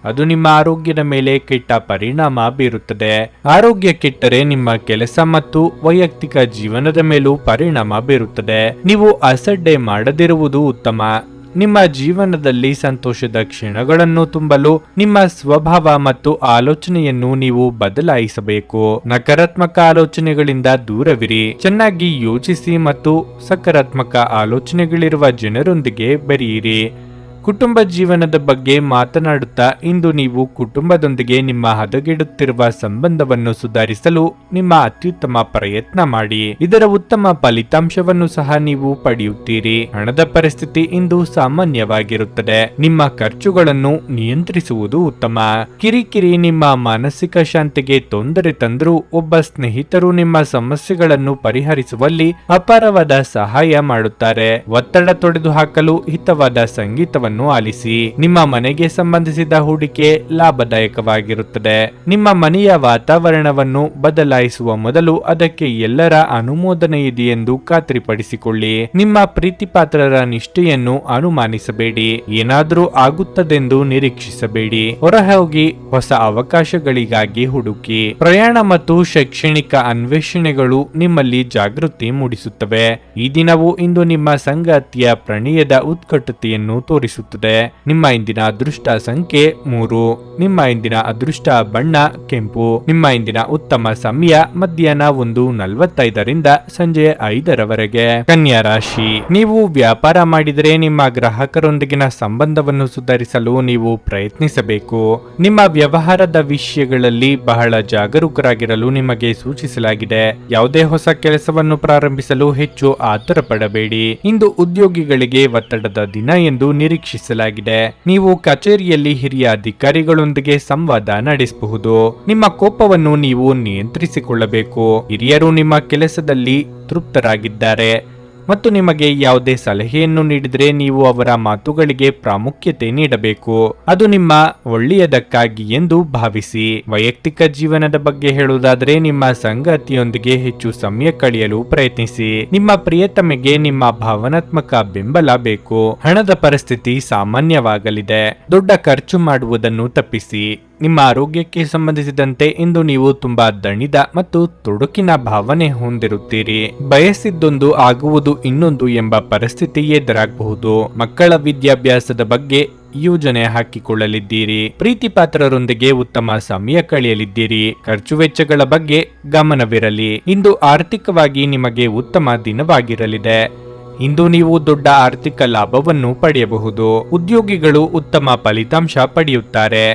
ಅದು ನಿಮ್ಮ ಆರೋಗ್ಯದ ಮೇಲೆ ಕೆಟ್ಟ ಪರಿಣಾಮ ಬೀರುತ್ತದೆ. ಆರೋಗ್ಯ ಕೆಟ್ಟರೆ ನಿಮ್ಮ ಕೆಲಸ ಮತ್ತು ವೈಯಕ್ತಿಕ ಜೀವನದ ಮೇಲೂ ಪರಿಣಾಮ ಬೀರುತ್ತದೆ. ನೀವು ಅಸಡ್ಡೆ ಮಾಡದಿರುವುದು ಉತ್ತಮ. ನಿಮ್ಮ ಜೀವನದಲ್ಲಿ ಸಂತೋಷದ ಕ್ಷಣಗಳನ್ನು ತುಂಬಲು ನಿಮ್ಮ ಸ್ವಭಾವ ಮತ್ತು ಆಲೋಚನೆಯನ್ನು ನೀವು ಬದಲಾಯಿಸಬೇಕು. ನಕಾರಾತ್ಮಕ ಆಲೋಚನೆಗಳಿಂದ ದೂರವಿರಿ. ಚೆನ್ನಾಗಿ ಯೋಚಿಸಿ ಮತ್ತು ಸಕಾರಾತ್ಮಕ ಆಲೋಚನೆಗಳಿರುವ ಜನರೊಂದಿಗೆ ಬೆರೆಯಿರಿ. ಕುಟುಂಬ ಜೀವನದ ಬಗ್ಗೆ ಮಾತನಾಡುತ್ತಾ ಇಂದು ನೀವು ಕುಟುಂಬದೊಂದಿಗೆ ನಿಮ್ಮ ಹದಗೆಡುತ್ತಿರುವ ಸಂಬಂಧವನ್ನು ಸುಧಾರಿಸಲು ನಿಮ್ಮ ಅತ್ಯುತ್ತಮ ಪ್ರಯತ್ನ ಮಾಡಿ. ಇದರ ಉತ್ತಮ ಫಲಿತಾಂಶವನ್ನು ಸಹ ನೀವು ಪಡೆಯುತ್ತೀರಿ. ಹಣದ ಪರಿಸ್ಥಿತಿ ಇಂದು ಸಾಮಾನ್ಯವಾಗಿರುತ್ತದೆ. ನಿಮ್ಮ ಖರ್ಚುಗಳನ್ನು ನಿಯಂತ್ರಿಸುವುದು ಉತ್ತಮ. ಕಿರಿಕಿರಿ ನಿಮ್ಮ ಮಾನಸಿಕ ಶಾಂತಿಗೆ ತೊಂದರೆ ತಂದರೂ ಒಬ್ಬ ಸ್ನೇಹಿತರು ನಿಮ್ಮ ಸಮಸ್ಯೆಗಳನ್ನು ಪರಿಹರಿಸುವಲ್ಲಿ ಅಪಾರವಾದ ಸಹಾಯ ಮಾಡುತ್ತಾರೆ. ಒತ್ತಡ ತೊಡೆದುಹಾಕಲು ಹಿತವಾದ ಸಂಗೀತವನ್ನು ಆಲಿಸಿ. ನಿಮ್ಮ ಮನೆಗೆ ಸಂಬಂಧಿಸಿದ ಹೂಡಿಕೆ ಲಾಭದಾಯಕವಾಗಿರುತ್ತದೆ. ನಿಮ್ಮ ಮನೆಯ ವಾತಾವರಣವನ್ನು ಬದಲಾಯಿಸುವ ಮೊದಲು ಅದಕ್ಕೆ ಎಲ್ಲರ ಅನುಮೋದನೆ ಇದೆಯೆಂದು ಖಾತ್ರಿಪಡಿಸಿಕೊಳ್ಳಿ. ನಿಮ್ಮ ಪ್ರೀತಿಪಾತ್ರರ ನಿಷ್ಠೆಯನ್ನು ಅನುಮಾನಿಸಬೇಡಿ. ಏನಾದರೂ ಆಗುತ್ತದೆಂದು ನಿರೀಕ್ಷಿಸಬೇಡಿ. ಹೊರಹೋಗಿ ಹೊಸ ಅವಕಾಶಗಳಿಗಾಗಿ ಹುಡುಕಿ. ಪ್ರಯಾಣ ಮತ್ತು ಶೈಕ್ಷಣಿಕ ಅನ್ವೇಷಣೆಗಳು ನಿಮ್ಮಲ್ಲಿ ಜಾಗೃತಿ ಮೂಡಿಸುತ್ತವೆ. ಈ ದಿನವು ಇಂದು ನಿಮ್ಮ ಸಂಗಾತಿಯ ಪ್ರಣಯದ ಉತ್ಕಟತೆಯನ್ನು ತೋರಿಸುತ್ತದೆ. ಸೂಚಿಸುತ್ತದೆ. ನಿಮ್ಮ ಇಂದಿನ ಅದೃಷ್ಟ ಸಂಖ್ಯೆ 3. ನಿಮ್ಮ ಇಂದಿನ ಅದೃಷ್ಟ ಬಣ್ಣ ಕೆಂಪು. ನಿಮ್ಮ ಇಂದಿನ ಉತ್ತಮ ಸಮಯ ಮಧ್ಯಾಹ್ನ 1:45 ಸಂಜೆ 5 ಕನ್ಯಾ ರಾಶಿ. ನೀವು ವ್ಯಾಪಾರ ಮಾಡಿದರೆ ನಿಮ್ಮ ಗ್ರಾಹಕರೊಂದಿಗಿನ ಸಂಬಂಧವನ್ನು ಸುಧಾರಿಸಲು ನೀವು ಪ್ರಯತ್ನಿಸಬೇಕು. ನಿಮ್ಮ ವ್ಯವಹಾರದ ವಿಷಯಗಳಲ್ಲಿ ಬಹಳ ಜಾಗರೂಕರಾಗಿರಲು ನಿಮಗೆ ಸೂಚಿಸಲಾಗಿದೆ. ಯಾವುದೇ ಹೊಸ ಕೆಲಸವನ್ನು ಪ್ರಾರಂಭಿಸಲು ಹೆಚ್ಚು ಆತುರ ಪಡಬೇಡಿ. ಇಂದು ಉದ್ಯೋಗಿಗಳಿಗೆ ಒತ್ತಡದ ದಿನ ಎಂದು ನಿರೀಕ್ಷಿಸಲಾಗಿದೆ. ನೀವು ಕಚೇರಿಯಲ್ಲಿ ಹಿರಿಯ ಅಧಿಕಾರಿಗಳೊಂದಿಗೆ ಸಂವಾದ ನಡೆಸಬಹುದು. ನಿಮ್ಮ ಕೋಪವನ್ನು ನೀವು ನಿಯಂತ್ರಿಸಿಕೊಳ್ಳಬೇಕು. ಹಿರಿಯರು ನಿಮ್ಮ ಕೆಲಸದಲ್ಲಿ ತೃಪ್ತರಾಗಿದ್ದಾರೆ ಮತ್ತು ನಿಮಗೆ ಯಾವುದೇ ಸಲಹೆಯನ್ನು ನೀಡಿದರೆ ನೀವು ಅವರ ಮಾತುಗಳಿಗೆ ಪ್ರಾಮುಖ್ಯತೆ ನೀಡಬೇಕು. ಅದು ನಿಮ್ಮ ಒಳ್ಳೆಯದಕ್ಕಾಗಿ ಎಂದು ಭಾವಿಸಿ. ವೈಯಕ್ತಿಕ ಜೀವನದ ಬಗ್ಗೆ ಹೇಳುವುದಾದರೆ ನಿಮ್ಮ ಸಂಗಾತಿಯೊಂದಿಗೆ ಹೆಚ್ಚು ಸಮಯ ಕಳೆಯಲು ಪ್ರಯತ್ನಿಸಿ. ನಿಮ್ಮ ಪ್ರಿಯತಮೆಗೆ ನಿಮ್ಮ ಭಾವನಾತ್ಮಕ ಬೆಂಬಲ ಬೇಕು. ಹಣದ ಪರಿಸ್ಥಿತಿ ಸಾಮಾನ್ಯವಾಗಲಿದೆ. ದೊಡ್ಡ ಖರ್ಚು ಮಾಡುವುದನ್ನು ತಪ್ಪಿಸಿ. ನಿಮ್ಮ ಆರೋಗ್ಯಕ್ಕೆ ಸಂಬಂಧಿಸಿದಂತೆ ಇಂದು ನೀವು ತುಂಬಾ ದಣಿದ ಮತ್ತು ತೊಡಕಿನ ಭಾವನೆ ಹೊಂದಿರುತ್ತೀರಿ. ಬಯಸಿದ್ದೊಂದು ಆಗುವುದು ಇನ್ನೊಂದು ಎಂಬ ಪರಿಸ್ಥಿತಿ ಎದುರಾಗಬಹುದು. ಮಕ್ಕಳ ವಿದ್ಯಾಭ್ಯಾಸದ ಬಗ್ಗೆ ಯೋಜನೆ ಹಾಕಿಕೊಳ್ಳಲಿದ್ದೀರಿ. ಪ್ರೀತಿ ಪಾತ್ರರೊಂದಿಗೆ ಉತ್ತಮ ಸಮಯ ಕಳೆಯಲಿದ್ದೀರಿ. ಖರ್ಚು ವೆಚ್ಚಗಳ ಬಗ್ಗೆ ಗಮನವಿರಲಿ. ಇಂದು ಆರ್ಥಿಕವಾಗಿ ನಿಮಗೆ ಉತ್ತಮ ದಿನವಾಗಿರಲಿದೆ. ಇಂದು ನೀವು ದೊಡ್ಡ ಆರ್ಥಿಕ ಲಾಭವನ್ನು ಪಡೆಯಬಹುದು. ಉದ್ಯೋಗಿಗಳು ಉತ್ತಮ ಫಲಿತಾಂಶ ಪಡೆಯುತ್ತಾರೆ.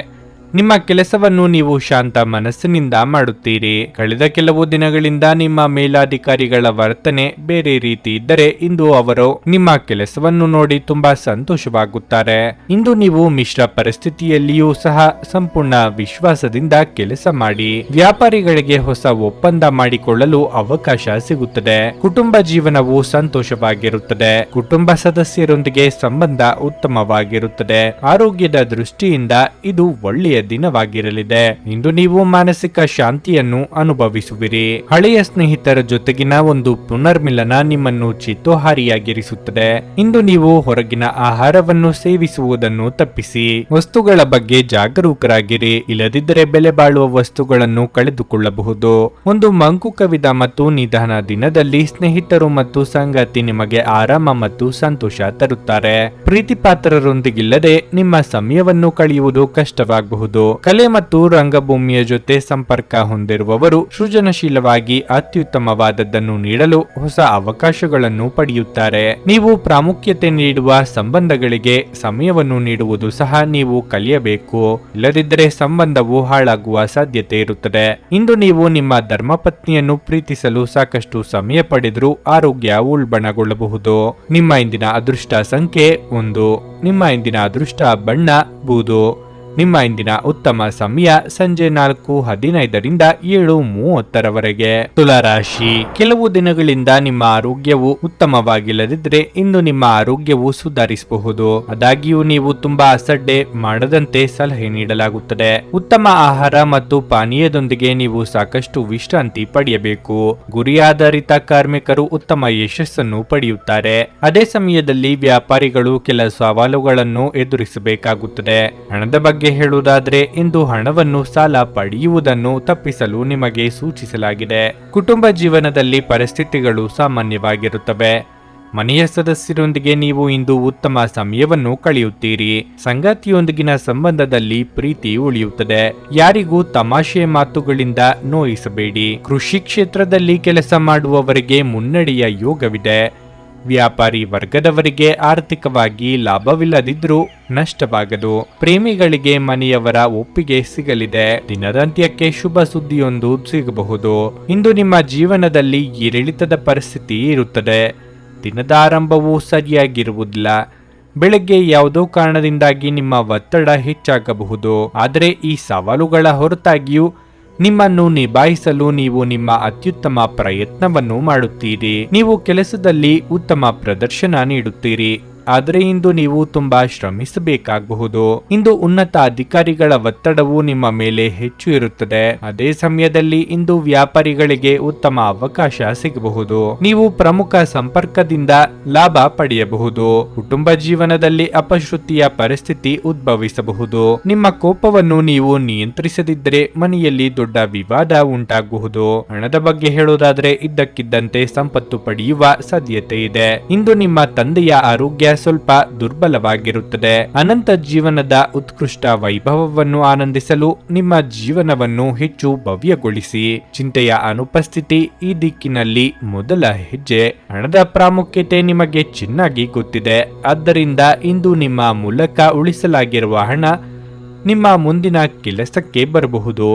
ನಿಮ್ಮ ಕೆಲಸವನ್ನು ನೀವು ಶಾಂತ ಮನಸ್ಸಿನಿಂದ ಮಾಡುತ್ತೀರಿ. ಕಳೆದ ಕೆಲವು ದಿನಗಳಿಂದ ನಿಮ್ಮ ಮೇಲಾಧಿಕಾರಿಗಳ ವರ್ತನೆ ಬೇರೆ ರೀತಿ ಇದ್ದರೆ ಇಂದು ಅವರು ನಿಮ್ಮ ಕೆಲಸವನ್ನು ನೋಡಿ ತುಂಬಾ ಸಂತೋಷವಾಗುತ್ತಾರೆ. ಇಂದು ನೀವು ಮಿಶ್ರ ಪರಿಸ್ಥಿತಿಯಲ್ಲಿಯೂ ಸಹ ಸಂಪೂರ್ಣ ವಿಶ್ವಾಸದಿಂದ ಕೆಲಸ ಮಾಡಿ. ವ್ಯಾಪಾರಿಗಳಿಗೆ ಹೊಸ ಒಪ್ಪಂದ ಮಾಡಿಕೊಳ್ಳಲು ಅವಕಾಶ ಸಿಗುತ್ತದೆ. ಕುಟುಂಬ ಜೀವನವು ಸಂತೋಷವಾಗಿರುತ್ತದೆ. ಕುಟುಂಬ ಸದಸ್ಯರೊಂದಿಗೆ ಸಂಬಂಧ ಉತ್ತಮವಾಗಿರುತ್ತದೆ. ಆರೋಗ್ಯದ ದೃಷ್ಟಿಯಿಂದ ಇದು ಒಳ್ಳೆಯ ದಿನವಾಗಿರಲಿದೆ. ಇಂದು ನೀವು ಮಾನಸಿಕ ಶಾಂತಿಯನ್ನು ಅನುಭವಿಸುವಿರಿ. ಹಳೆಯ ಸ್ನೇಹಿತರ ಜೊತೆಗಿನ ಒಂದು ಪುನರ್ಮಿಲನ ನಿಮ್ಮನ್ನು ಚಿತ್ತೋಹಾರಿಯಾಗಿರಿಸುತ್ತದೆ. ಇಂದು ನೀವು ಹೊರಗಿನ ಆಹಾರವನ್ನು ಸೇವಿಸುವುದನ್ನು ತಪ್ಪಿಸಿ. ವಸ್ತುಗಳ ಬಗ್ಗೆ ಜಾಗರೂಕರಾಗಿರಿ. ಇಲ್ಲದಿದ್ದರೆ ಬೆಲೆ ಬಾಳುವ ವಸ್ತುಗಳನ್ನು ಕಳೆದುಕೊಳ್ಳಬಹುದು. ಒಂದು ಮಂಕು ಕವಿದ ಮತ್ತು ನಿಧಾನ ದಿನದಲ್ಲಿ ಸ್ನೇಹಿತರು ಮತ್ತು ಸಂಗಾತಿ ನಿಮಗೆ ಆರಾಮ ಮತ್ತು ಸಂತೋಷ ತರುತ್ತಾರೆ. ಪ್ರೀತಿ ಪಾತ್ರರೊಂದಿಗಿಲ್ಲದೆ ನಿಮ್ಮ ಸಮಯವನ್ನು ಕಳೆಯುವುದು ಕಷ್ಟವಾಗಬಹುದು. ಕಲೆ ಮತ್ತು ರಂಗಭೂಮಿಯ ಜೊತೆ ಸಂಪರ್ಕ ಹೊಂದಿರುವವರು ಸೃಜನಶೀಲವಾಗಿ ಅತ್ಯುತ್ತಮವಾದದ್ದನ್ನು ನೀಡಲು ಹೊಸ ಅವಕಾಶಗಳನ್ನು ಪಡೆಯುತ್ತಾರೆ. ನೀವು ಪ್ರಾಮುಖ್ಯತೆ ನೀಡುವ ಸಂಬಂಧಗಳಿಗೆ ಸಮಯವನ್ನು ನೀಡುವುದು ಸಹ ನೀವು ಕಲಿಯಬೇಕು. ಇಲ್ಲದಿದ್ದರೆ ಸಂಬಂಧವು ಹಾಳಾಗುವ ಸಾಧ್ಯತೆ ಇರುತ್ತದೆ. ಇಂದು ನೀವು ನಿಮ್ಮ ಧರ್ಮಪತ್ನಿಯನ್ನು ಪ್ರೀತಿಸಲು ಸಾಕಷ್ಟು ಸಮಯ ಪಡೆದರೂ ಆರೋಗ್ಯ ಉಲ್ಬಣಗೊಳ್ಳಬಹುದು. ನಿಮ್ಮ ಇಂದಿನ ಅದೃಷ್ಟ ಸಂಖ್ಯೆ 1. ನಿಮ್ಮ ಇಂದಿನ ಅದೃಷ್ಟ ಬಣ್ಣ ಬೂದು. ನಿಮ್ಮ ಇಂದಿನ ಉತ್ತಮ ಸಮಯ ಸಂಜೆ 4:15 7:30 ತುಲಾರಾಶಿ. ಕೆಲವು ದಿನಗಳಿಂದ ನಿಮ್ಮ ಆರೋಗ್ಯವು ಉತ್ತಮವಾಗಿಲ್ಲದಿದ್ದರೆ ಇಂದು ನಿಮ್ಮ ಆರೋಗ್ಯವು ಸುಧಾರಿಸಬಹುದು. ಆದಾಗ್ಯೂ ನೀವು ತುಂಬಾ ಅಸಡ್ಡೆ ಮಾಡದಂತೆ ಸಲಹೆ ನೀಡಲಾಗುತ್ತದೆ. ಉತ್ತಮ ಆಹಾರ ಮತ್ತು ಪಾನೀಯದೊಂದಿಗೆ ನೀವು ಸಾಕಷ್ಟು ವಿಶ್ರಾಂತಿ ಪಡೆಯಬೇಕು. ಗುರಿ ಆಧಾರಿತ ಕಾರ್ಮಿಕರು ಉತ್ತಮ ಯಶಸ್ಸನ್ನು ಪಡೆಯುತ್ತಾರೆ. ಅದೇ ಸಮಯದಲ್ಲಿ ವ್ಯಾಪಾರಿಗಳು ಕೆಲ ಸವಾಲುಗಳನ್ನು ಎದುರಿಸಬೇಕಾಗುತ್ತದೆ. ಹಣದ ಬಗ್ಗೆ ಹೇಳುವುದಾದರೆ ಇಂದು ಹಣವನ್ನು ಸಾಲ ಪಡೆಯುವುದನ್ನು ತಪ್ಪಿಸಲು ನಿಮಗೆ ಸೂಚಿಸಲಾಗಿದೆ. ಕುಟುಂಬ ಜೀವನದಲ್ಲಿ ಪರಿಸ್ಥಿತಿಗಳು ಸಾಮಾನ್ಯವಾಗಿರುತ್ತವೆ. ಮನೆಯ ಸದಸ್ಯರೊಂದಿಗೆ ನೀವು ಇಂದು ಉತ್ತಮ ಸಮಯವನ್ನು ಕಳೆಯುತ್ತೀರಿ. ಸಂಗಾತಿಯೊಂದಿಗಿನ ಸಂಬಂಧದಲ್ಲಿ ಪ್ರೀತಿ ಉಳಿಯುತ್ತದೆ. ಯಾರಿಗೂ ತಮಾಷೆ ಮಾತುಗಳಿಂದ ನೋಯಿಸಬೇಡಿ. ಕೃಷಿ ಕ್ಷೇತ್ರದಲ್ಲಿ ಕೆಲಸ ಮಾಡುವವರಿಗೆ ಮುನ್ನಡೆಯ ಯೋಗವಿದೆ. ವ್ಯಾಪಾರಿ ವರ್ಗದವರಿಗೆ ಆರ್ಥಿಕವಾಗಿ ಲಾಭವಿಲ್ಲದಿದ್ರೂ ನಷ್ಟವಾಗದು. ಪ್ರೇಮಿಗಳಿಗೆ ಮನೆಯವರ ಒಪ್ಪಿಗೆ ಸಿಗಲಿದೆ. ದಿನದಂತ್ಯಕ್ಕೆ ಶುಭ ಸುದ್ದಿಯೊಂದು ಸಿಗಬಹುದು. ಇಂದು ನಿಮ್ಮ ಜೀವನದಲ್ಲಿ ಏರಿಳಿತದ ಪರಿಸ್ಥಿತಿ ಇರುತ್ತದೆ. ದಿನದ ಆರಂಭವು ಸರಿಯಾಗಿರುವುದಿಲ್ಲ. ಬೆಳಗ್ಗೆ ಯಾವುದೋ ಕಾರಣದಿಂದಾಗಿ ನಿಮ್ಮ ಒತ್ತಡ ಹೆಚ್ಚಾಗಬಹುದು. ಆದರೆ ಈ ಸವಾಲುಗಳ ಹೊರತಾಗಿಯೂ ನಿಮ್ಮನ್ನು ನಿಭಾಯಿಸಲು ನೀವು ನಿಮ್ಮ ಅತ್ಯುತ್ತಮ ಪ್ರಯತ್ನವನ್ನು ಮಾಡುತ್ತೀರಿ. ನೀವು ಕೆಲಸದಲ್ಲಿ ಉತ್ತಮ ಪ್ರದರ್ಶನ ನೀಡುತ್ತೀರಿ. ಆದರೆ ಇಂದು ನೀವು ತುಂಬಾ ಶ್ರಮಿಸಬೇಕಾಗಬಹುದು. ಇಂದು ಉನ್ನತ ಅಧಿಕಾರಿಗಳ ಒತ್ತಡವು ನಿಮ್ಮ ಮೇಲೆ ಹೆಚ್ಚು ಇರುತ್ತದೆ. ಅದೇ ಸಮಯದಲ್ಲಿ ಇಂದು ವ್ಯಾಪಾರಿಗಳಿಗೆ ಉತ್ತಮ ಅವಕಾಶ ಸಿಗಬಹುದು. ನೀವು ಪ್ರಮುಖ ಸಂಪರ್ಕದಿಂದ ಲಾಭ ಪಡೆಯಬಹುದು. ಕುಟುಂಬ ಜೀವನದಲ್ಲಿ ಅಪಶ್ರುತಿಯ ಪರಿಸ್ಥಿತಿ ಉದ್ಭವಿಸಬಹುದು. ನಿಮ್ಮ ಕೋಪವನ್ನು ನೀವು ನಿಯಂತ್ರಿಸದಿದ್ದರೆ ಮನೆಯಲ್ಲಿ ದೊಡ್ಡ ವಿವಾದ ಉಂಟಾಗಬಹುದು. ಹಣದ ಬಗ್ಗೆ ಹೇಳುವುದಾದರೆ ಇದ್ದಕ್ಕಿದ್ದಂತೆ ಸಂಪತ್ತು ಪಡೆಯುವ ಸಾಧ್ಯತೆ ಇದೆ. ಇಂದು ನಿಮ್ಮ ತಂದೆಯ ಆರೋಗ್ಯ ಸ್ವಲ್ಪ ದುರ್ಬಲವಾಗಿರುತ್ತದೆ. ಅನಂತ ಜೀವನದ ಉತ್ಕೃಷ್ಟ ವೈಭವವನ್ನು ಆನಂದಿಸಲು ನಿಮ್ಮ ಜೀವನವನ್ನು ಹೆಚ್ಚು ಭವ್ಯಗೊಳಿಸಿ. ಚಿಂತೆಯ ಅನುಪಸ್ಥಿತಿ ಈ ದಿಕ್ಕಿನಲ್ಲಿ ಮೊದಲ ಹೆಜ್ಜೆ. ಹಣದ ಪ್ರಾಮುಖ್ಯತೆ ನಿಮಗೆ ಚೆನ್ನಾಗಿ ಗೊತ್ತಿದೆ. ಆದ್ದರಿಂದ ಇಂದು ನಿಮ್ಮ ಮೂಲಕ ಉಳಿಸಲಾಗಿರುವ ಹಣ ನಿಮ್ಮ ಮುಂದಿನ ಕೆಲಸಕ್ಕೆ ಬರಬಹುದು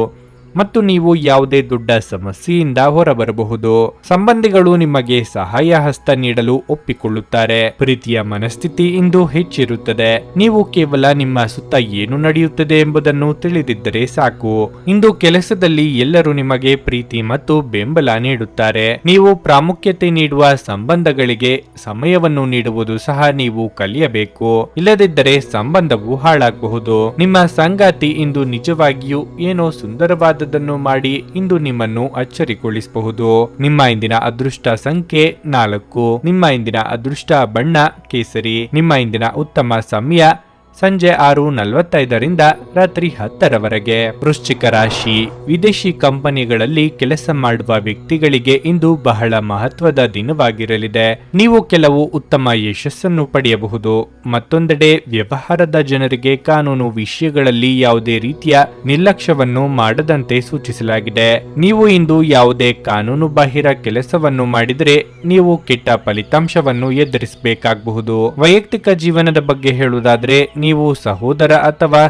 ಮತ್ತು ನೀವು ಯಾವುದೇ ದೊಡ್ಡ ಸಮಸ್ಯೆಯಿಂದ ಹೊರಬರಬಹುದು. ಸಂಬಂಧಿಗಳು ನಿಮಗೆ ಸಹಾಯ ಹಸ್ತ ನೀಡಲು ಒಪ್ಪಿಕೊಳ್ಳುತ್ತಾರೆ. ಪ್ರೀತಿಯ ಮನಸ್ಥಿತಿ ಇಂದು ಹೆಚ್ಚಿರುತ್ತದೆ. ನೀವು ಕೇವಲ ನಿಮ್ಮ ಸುತ್ತ ಏನು ನಡೆಯುತ್ತದೆ ಎಂಬುದನ್ನು ತಿಳಿದಿದ್ದರೆ ಸಾಕು. ಇಂದು ಕೆಲಸದಲ್ಲಿ ಎಲ್ಲರೂ ನಿಮಗೆ ಪ್ರೀತಿ ಮತ್ತು ಬೆಂಬಲ ನೀಡುತ್ತಾರೆ. ನೀವು ಪ್ರಾಮುಖ್ಯತೆ ನೀಡುವ ಸಂಬಂಧಗಳಿಗೆ ಸಮಯವನ್ನು ನೀಡುವುದು ಸಹ ನೀವು ಕಲಿಯಬೇಕು. ಇಲ್ಲದಿದ್ದರೆ ಸಂಬಂಧವು ಹಾಳಾಗಬಹುದು. ನಿಮ್ಮ ಸಂಗಾತಿ ಇಂದು ನಿಜವಾಗಿಯೂ ಏನೋ ಸುಂದರವಾದ ಮಾಡಿ ಇಂದು ನಿಮ್ಮನ್ನು ಅಚ್ಚರಿಗೊಳಿಸಬಹುದು. ನಿಮ್ಮ ಇಂದಿನ ಅದೃಷ್ಟ ಸಂಖ್ಯೆ 4. ನಿಮ್ಮ ಇಂದಿನ ಅದೃಷ್ಟ ಬಣ್ಣ ಕೇಸರಿ. ನಿಮ್ಮ ಇಂದಿನ ಉತ್ತಮ ಸಮಯ ಸಂಜೆ 6:45 ರಾತ್ರಿ 10 ವೃಶ್ಚಿಕ ರಾಶಿ. ವಿದೇಶಿ ಕಂಪನಿಗಳಲ್ಲಿ ಕೆಲಸ ಮಾಡುವ ವ್ಯಕ್ತಿಗಳಿಗೆ ಇಂದು ಬಹಳ ಮಹತ್ವದ ದಿನವಾಗಿರಲಿದೆ. ನೀವು ಕೆಲವು ಉತ್ತಮ ಯಶಸ್ಸನ್ನು ಪಡೆಯಬಹುದು. ಮತ್ತೊಂದೆಡೆ ವ್ಯವಹಾರದ ಜನರಿಗೆ ಕಾನೂನು ವಿಷಯಗಳಲ್ಲಿ ಯಾವುದೇ ರೀತಿಯ ನಿರ್ಲಕ್ಷ್ಯವನ್ನು ಮಾಡದಂತೆ ಸೂಚಿಸಲಾಗಿದೆ. ನೀವು ಇಂದು ಯಾವುದೇ ಕಾನೂನು ಬಾಹಿರ ಕೆಲಸವನ್ನು ಮಾಡಿದರೆ ನೀವು ಕೆಟ್ಟ ಫಲಿತಾಂಶವನ್ನು ಎದುರಿಸಬೇಕಾಗಬಹುದು. ವೈಯಕ್ತಿಕ ಜೀವನದ ಬಗ್ಗೆ ಹೇಳುವುದಾದರೆ ನೀವು ಸಹೋದರ ಅಥವಾ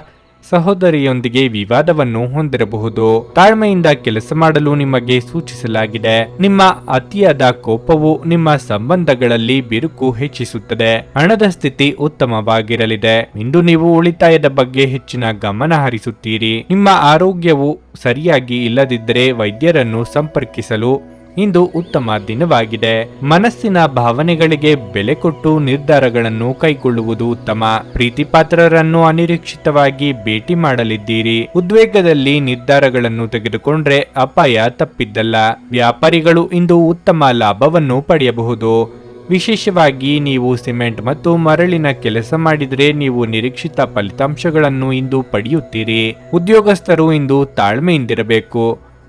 ಸಹೋದರಿಯೊಂದಿಗೆ ವಿವಾದವನ್ನು ಹೊಂದಿರಬಹುದು. ತಾಳ್ಮೆಯಿಂದ ಕೆಲಸ ಮಾಡಲು ನಿಮಗೆ ಸೂಚಿಸಲಾಗಿದೆ. ನಿಮ್ಮ ಅತಿಯಾದ ಕೋಪವು ನಿಮ್ಮ ಸಂಬಂಧಗಳಲ್ಲಿ ಬಿರುಕು ಹೆಚ್ಚಿಸುತ್ತದೆ. ಹಣದ ಸ್ಥಿತಿ ಉತ್ತಮವಾಗಿರಲಿದೆ. ಇಂದು ನೀವು ಉಳಿತಾಯದ ಬಗ್ಗೆ ಹೆಚ್ಚಿನ ಗಮನ ಹರಿಸುತ್ತೀರಿ. ನಿಮ್ಮ ಆರೋಗ್ಯವು ಸರಿಯಾಗಿ ಇಲ್ಲದಿದ್ದರೆ ವೈದ್ಯರನ್ನು ಸಂಪರ್ಕಿಸಲು ಇಂದು ಉತ್ತಮ ದಿನವಾಗಿದೆ. ಮನಸ್ಸಿನ ಭಾವನೆಗಳಿಗೆ ಬೆಲೆ ಕೊಟ್ಟು ನಿರ್ಧಾರಗಳನ್ನು ಕೈಗೊಳ್ಳುವುದು ಉತ್ತಮ. ಪ್ರೀತಿಪಾತ್ರರನ್ನು ಅನಿರೀಕ್ಷಿತವಾಗಿ ಭೇಟಿ ಮಾಡಲಿದ್ದೀರಿ. ಉದ್ವೇಗದಲ್ಲಿ ನಿರ್ಧಾರಗಳನ್ನು ತೆಗೆದುಕೊಂಡ್ರೆ ಅಪಾಯ ತಪ್ಪಿದ್ದಲ್ಲ. ವ್ಯಾಪಾರಿಗಳು ಇಂದು ಉತ್ತಮ ಲಾಭವನ್ನು ಪಡೆಯಬಹುದು. ವಿಶೇಷವಾಗಿ ನೀವು ಸಿಮೆಂಟ್ ಮತ್ತು ಮರಳಿನ ಕೆಲಸ ಮಾಡಿದರೆ ನೀವು ನಿರೀಕ್ಷಿತ ಫಲಿತಾಂಶಗಳನ್ನು ಇಂದು ಪಡೆಯುತ್ತೀರಿ. ಉದ್ಯೋಗಸ್ಥರು ಇಂದು ತಾಳ್ಮೆಯಿಂದಿರಬೇಕು.